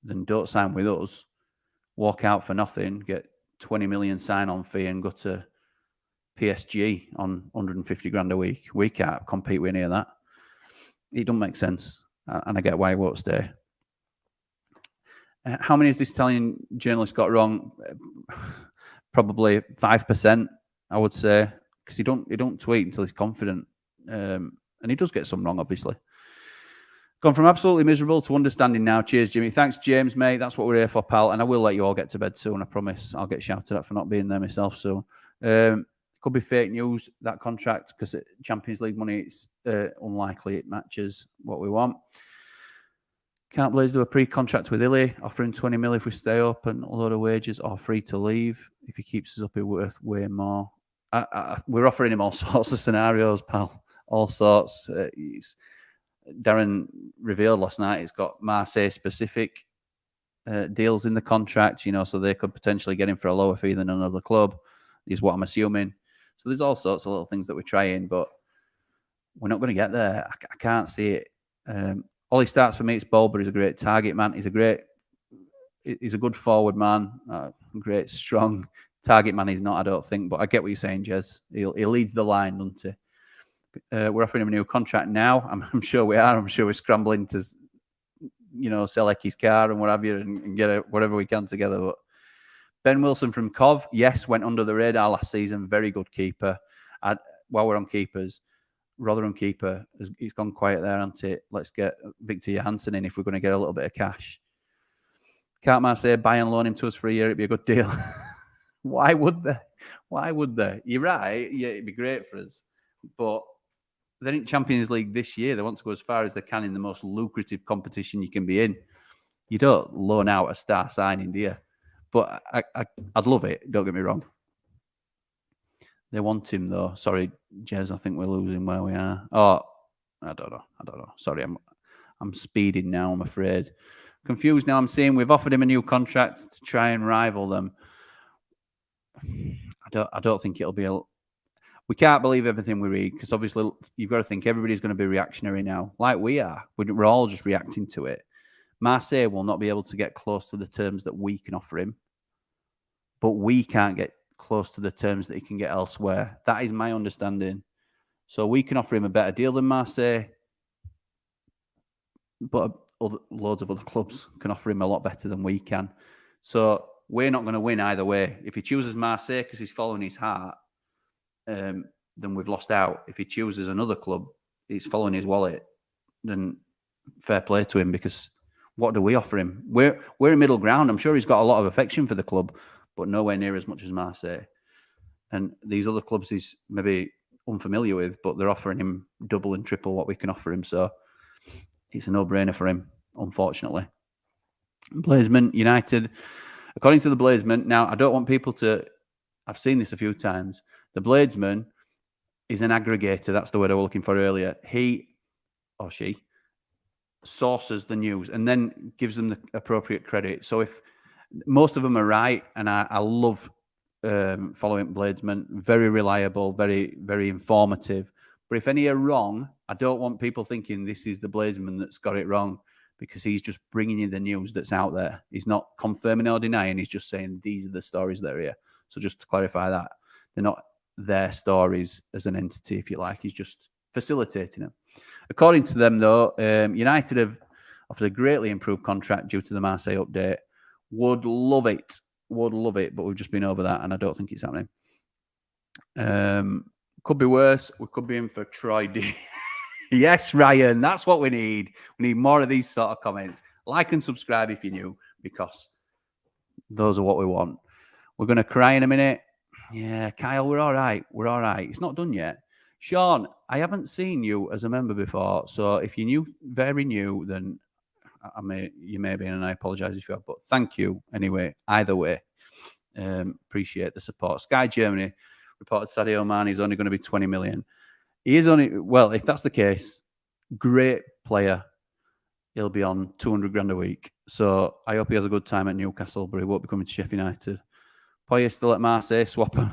then don't sign with us. Walk out for nothing, get 20 million sign-on fee and go to PSG on 150 grand a week. We can't compete with any of that. It doesn't make sense. And I get why he won't stay. How many has this Italian journalist got wrong? Probably 5%, I would say, because he don't tweet until he's confident, and he does get some wrong, obviously. Gone from absolutely miserable to understanding now. Cheers, Jimmy. Thanks, James, mate. That's what we're here for, pal. And I will let you all get to bed soon. I promise. I'll get shouted at for not being there myself soon. Could be fake news, that contract, because Champions League money, it's unlikely it matches what we want. Can't Blaze do a pre-contract with Ily, offering 20 mil if we stay up and a load of wages, or free to leave? If he keeps us up, he's worth way more. We're offering him all sorts of scenarios, pal. All sorts. Darren revealed last night he's got Marseille-specific deals in the contract, so they could potentially get him for a lower fee than another club, is what I'm assuming. So there's all sorts of little things that we're trying, but we're not going to get there. I can't see it. Ollie starts for me. It's bold, but he's a great target man. He's a good forward man. Great, strong target man. He's not, I don't think, but I get what you're saying, Jez. He leads the line, doesn't he? We're offering him a new contract now. I'm sure we are. I'm sure we're scrambling to, sell Ecky's car and what have you, and get whatever we can together. But Ben Wilson from Cov, yes, went under the radar last season. Very good keeper. While we're on keepers, Rotherham keeper, he's gone quiet there, hasn't it? Let's get Victor Johansson in if we're going to get a little bit of cash. Can't Marseille buy and loan him to us for a year? It'd be a good deal. Why would they? Why would they? You're right. Yeah, it'd be great for us. But they're in Champions League this year. They want to go as far as they can in the most lucrative competition you can be in. You don't loan out a star signing, do you? But I'd love it. Don't get me wrong. They want him, though. Sorry, Jez, I think we're losing where we are. Oh, I don't know. Sorry, I'm speeding now, I'm afraid. Confused now. I'm seeing we've offered him a new contract to try and rival them. I don't think it'll be we can't believe everything we read, because obviously you've got to think everybody's going to be reactionary now, like we are. We're all just reacting to it. Marseille will not be able to get close to the terms that we can offer him, but we can't get close to the terms that he can get elsewhere. That is my understanding. So we can offer him a better deal than Marseille, but loads of other clubs can offer him a lot better than we can. So we're not going to win either way. If he chooses Marseille because he's following his heart, then we've lost out. If he chooses another club, he's following his wallet, then fair play to him, because what do we offer him? We're in middle ground. I'm sure he's got a lot of affection for the club, but nowhere near as much as Marseille. And these other clubs he's maybe unfamiliar with, but they're offering him double and triple what we can offer him. So it's a no-brainer for him, unfortunately. Blazeman, United. According to the Blazeman, now I don't want people to... I've seen this a few times. The Bladesman is an aggregator. That's the word I was looking for earlier. He or she sources the news and then gives them the appropriate credit. So if most of them are right, and I love following Bladesman, very reliable, very, very informative. But if any are wrong, I don't want people thinking this is the Bladesman that's got it wrong, because he's just bringing you the news that's out there. He's not confirming or denying. He's just saying these are the stories that are here. So just to clarify that, they're not their stories as an entity, if you like. He's just facilitating them. According to them, though, United have offers a greatly improved contract due to the Marseille update. Would love it. But we've just been over that, and I don't think it's happening. Could be worse. We could be in for Troy D. Yes, Ryan, that's what we need. We need more of these sort of comments. Like and subscribe if you're new, because those are what we want. We're going to cry in a minute. Yeah, Kyle, we're all right. We're all right. It's not done yet. Sean, I haven't seen you as a member before, so if you're new, very new, then you may be, and I apologise if you have, but thank you anyway. Either way, appreciate the support. Sky Germany reported Sadio Mane is only going to be 20 million. He is only, well, if that's the case, great player. He'll be on 200 grand a week. So I hope he has a good time at Newcastle, but he won't be coming to Sheffield United. Payet still at Marseille, swap him. Do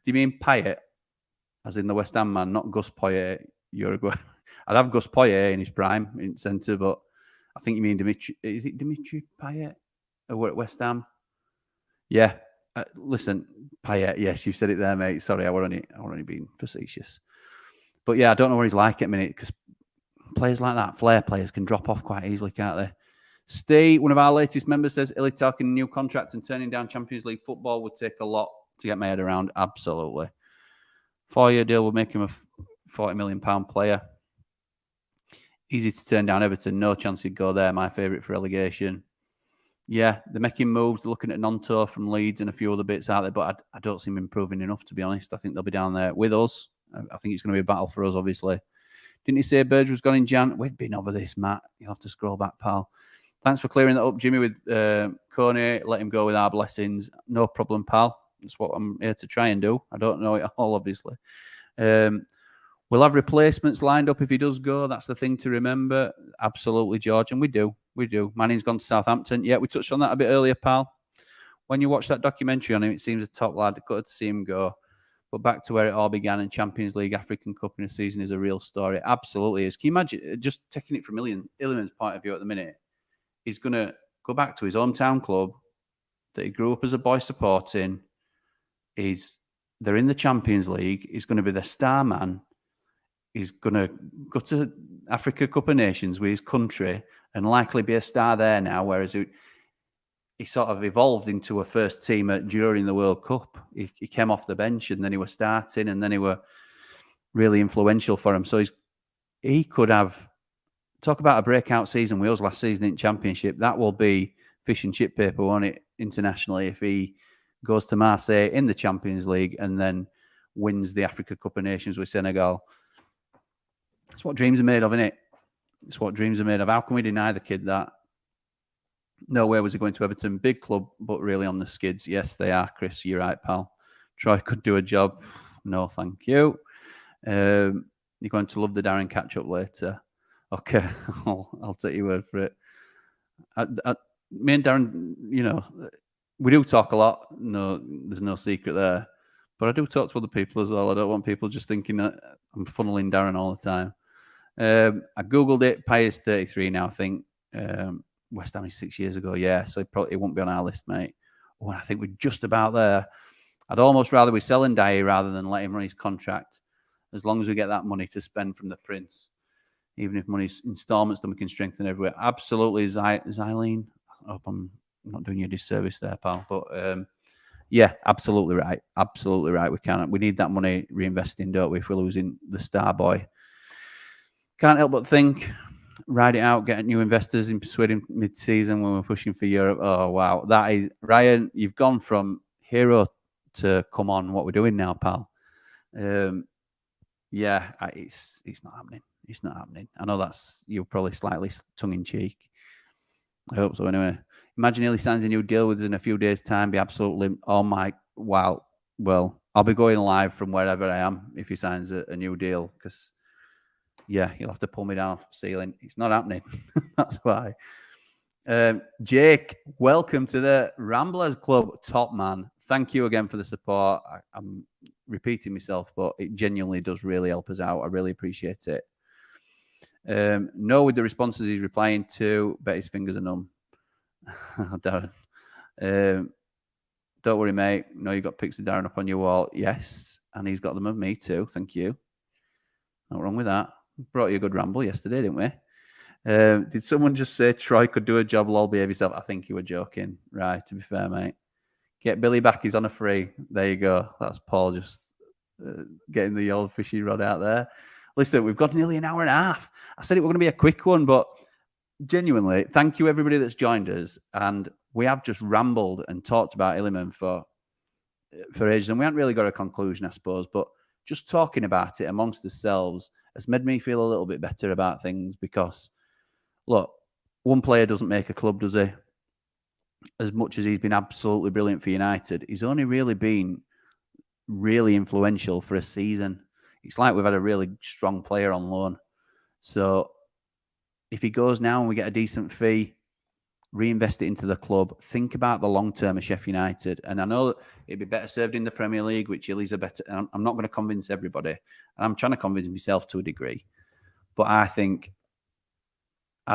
you mean Payet? As in the West Ham man, not Gus Poyet, Uruguay. I'd have Gus Poyet in his prime in centre, but I think you mean Dimitri. Is it Dimitri Payet? We're at West Ham. Yeah. Listen, Payet. Yes, you said it there, mate. Sorry, I were only being facetious. But yeah, I don't know what he's like at the minute, because players like that, flair players, can drop off quite easily, can't they? Steve, one of our latest members, says Ily talking new contracts and turning down Champions League football would take a lot to get my head around. Absolutely. 4-year deal would make him a £40 million player. Easy to turn down. Everton, no chance he'd go there. My favourite for relegation. Yeah, they're making moves. They're looking at Nonto from Leeds and a few other bits out there, but I don't see him improving enough, to be honest. I think they'll be down there with us. I think it's going to be a battle for us, obviously. Didn't he say Burge was gone in Jan? We've been over this, Matt. You'll have to scroll back, pal. Thanks for clearing that up, Jimmy, with Coney. Let him go with our blessings. No problem, pal. That's what I'm here to try and do. I don't know it all, obviously. We'll have replacements lined up if he does go. That's the thing to remember. Absolutely, George. And we do. Manning's gone to Southampton. Yeah, we touched on that a bit earlier, pal. When you watch that documentary on him, it seems a top lad. Good to see him go. But back to where it all began, and Champions League, African Cup in a season is a real story. It absolutely is. Can you imagine, just taking it from Illiman's point of view at the minute, he's going to go back to his hometown club that he grew up as a boy supporting. They're in the Champions League. He's going to be the star man. He's going to go to Africa Cup of Nations with his country and likely be a star there now, whereas he sort of evolved into a first teamer during the World Cup. He came off the bench, and then he was starting, and then he were really influential for him. So he could have, talk about a breakout season. We was last season in Championship. That will be fish and chip paper, won't it, internationally, if he goes to Marseille in the Champions League and then wins the Africa Cup of Nations with Senegal. That's what dreams are made of, isn't it? It's what dreams are made of. How can we deny the kid that? Nowhere was he going to Everton. Big club, but really on the skids. Yes, they are, Chris. You're right, pal. Troy could do a job. No, thank you. You're going to love the Darren catch-up later. Okay, I'll take your word for it. Me and Darren, we do talk a lot. No, there's no secret there. But I do talk to other people as well. I don't want people just thinking that I'm funneling Darren all the time. I Googled it. Payet's 33 now, I think. West Ham is 6 years ago, yeah. So it won't be on our list, mate. Oh, I think we're just about there. I'd almost rather we sell Ndiaye rather than let him run his contract, as long as we get that money to spend from the Prince. Even if money's installments, then we can strengthen everywhere. Absolutely, Zylene. I hope I'm not doing you a disservice there, pal. But yeah, absolutely right. Absolutely right. We need that money reinvesting, don't we, if we're losing the star boy. Can't help but think, ride it out, get new investors in persuading mid-season when we're pushing for Europe. Oh, wow. That is, Ryan, you've gone from hero to come on, what we're doing now, pal. Yeah, it's not happening. It's not happening. I know you're probably slightly tongue-in-cheek. I hope so anyway. Imagine Ily signs a new deal with us in a few days' time. Be absolutely, oh my, wow. Well, I'll be going live from wherever I am if he signs a new deal, because, yeah, he'll have to pull me down off the ceiling. It's not happening. That's why. Jake, welcome to the Ramblers Club, top man. Thank you again for the support. I'm repeating myself, but it genuinely does really help us out. I really appreciate it. No, with the responses he's replying to, bet his fingers are numb. Darren. Don't worry, mate. No, you got pics of Darren up on your wall. Yes, and he's got them of me too. Thank you. Not wrong with that. Brought you a good ramble yesterday, didn't we? Did someone just say Troy could do a job? Lol, behave yourself. I think you were joking. Right, to be fair, mate. Get Billy back. He's on a free. There you go. That's Paul just getting the old fishy rod out there. Listen, we've got nearly an hour and a half. I said it was going to be a quick one, but genuinely, thank you everybody that's joined us. And we have just rambled and talked about Illiman for ages, and we haven't really got a conclusion, I suppose. But just talking about it amongst ourselves has made me feel a little bit better about things because, look, one player doesn't make a club, does he? As much as he's been absolutely brilliant for United, he's only really been really influential for a season. It's like we've had a really strong player on loan. So if he goes now and we get a decent fee, reinvest it into the club, think about the long term of Sheffield United. And I know that it'd be better served in the Premier League, which Ily's a better. I'm not going to convince everybody. And I'm trying to convince myself to a degree. But I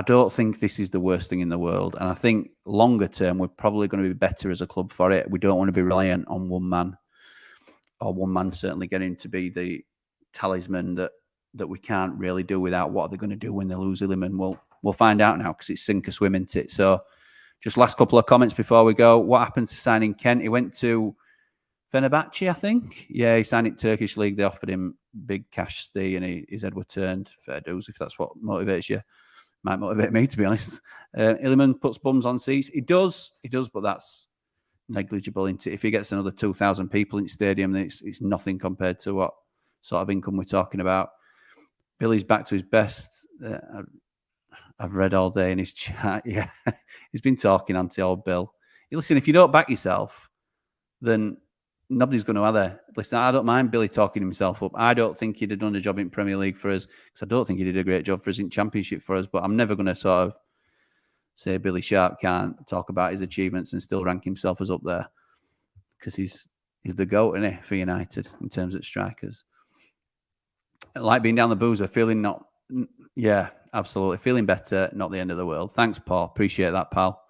don't think this is the worst thing in the world. And I think longer term, we're probably going to be better as a club for it. We don't want to be reliant on one man, or one man certainly getting to be the talisman that we can't really do without. What are they going to do when they lose Illiman? We'll find out now because it's sink or swim, isn't it? So just last couple of comments before we go. What happened to signing Kent? He went to Fenerbahce, I think. Yeah, he signed in Turkish league. They offered him big cash fee and his head were turned. Fair dues, if that's what motivates you. Might motivate me, to be honest. Illiman puts bums on seats. He does, but that's negligible. If he gets another 2,000 people in the stadium, then it's nothing compared to what sort of income we're talking about. Billy's back to his best. I've read all day in his chat. Yeah, he's been talking anti-old Bill. Listen, if you don't back yourself, then nobody's going to either. Listen, I don't mind Billy talking himself up. I don't think he'd have done a job in Premier League for us because I don't think he did a great job for us in Championship for us. But I'm never going to sort of say Billy Sharp can't talk about his achievements and still rank himself as up there because he's the GOAT, isn't he, for United in terms of strikers. Like being down the boozer, feeling not. Yeah, absolutely. Feeling better, not the end of the world. Thanks, Paul. Appreciate that, pal.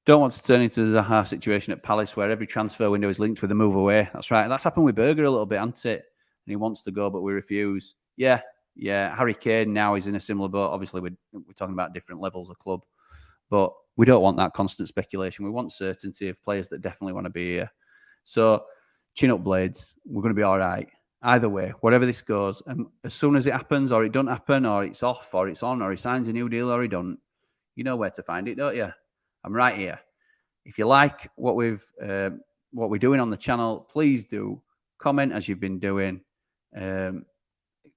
Don't want to turn into the Zaha situation at Palace where every transfer window is linked with a move away. That's right. That's happened with Berger a little bit, hasn't it? And he wants to go, but we refuse. Yeah. Harry Kane now is in a similar boat. Obviously, we're talking about different levels of club. But we don't want that constant speculation. We want certainty of players that definitely want to be here. So, chin up, Blades. We're going to be all right. Either way, whatever this goes, and as soon as it happens, or it don't happen, or it's off, or it's on, or he signs a new deal, or he don't, you know where to find it, don't you? I'm right here. If you like what we're doing on the channel, please do comment as you've been doing.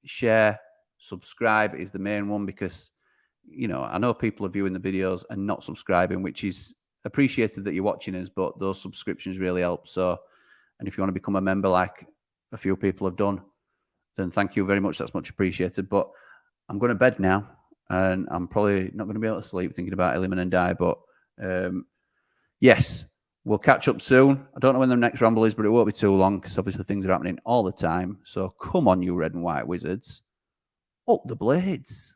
Share, subscribe is the main one because I know people are viewing the videos and not subscribing, which is appreciated that you're watching us, but those subscriptions really help. So, and if you want to become a member, like a few people have done, then thank you very much. That's much appreciated. But I'm going to bed now, and I'm probably not going to be able to sleep thinking about Illiman and Die. But yes, we'll catch up soon. I don't know when the next ramble is, but it won't be too long because obviously things are happening all the time. So come on, you red and white wizards. Up the Blades.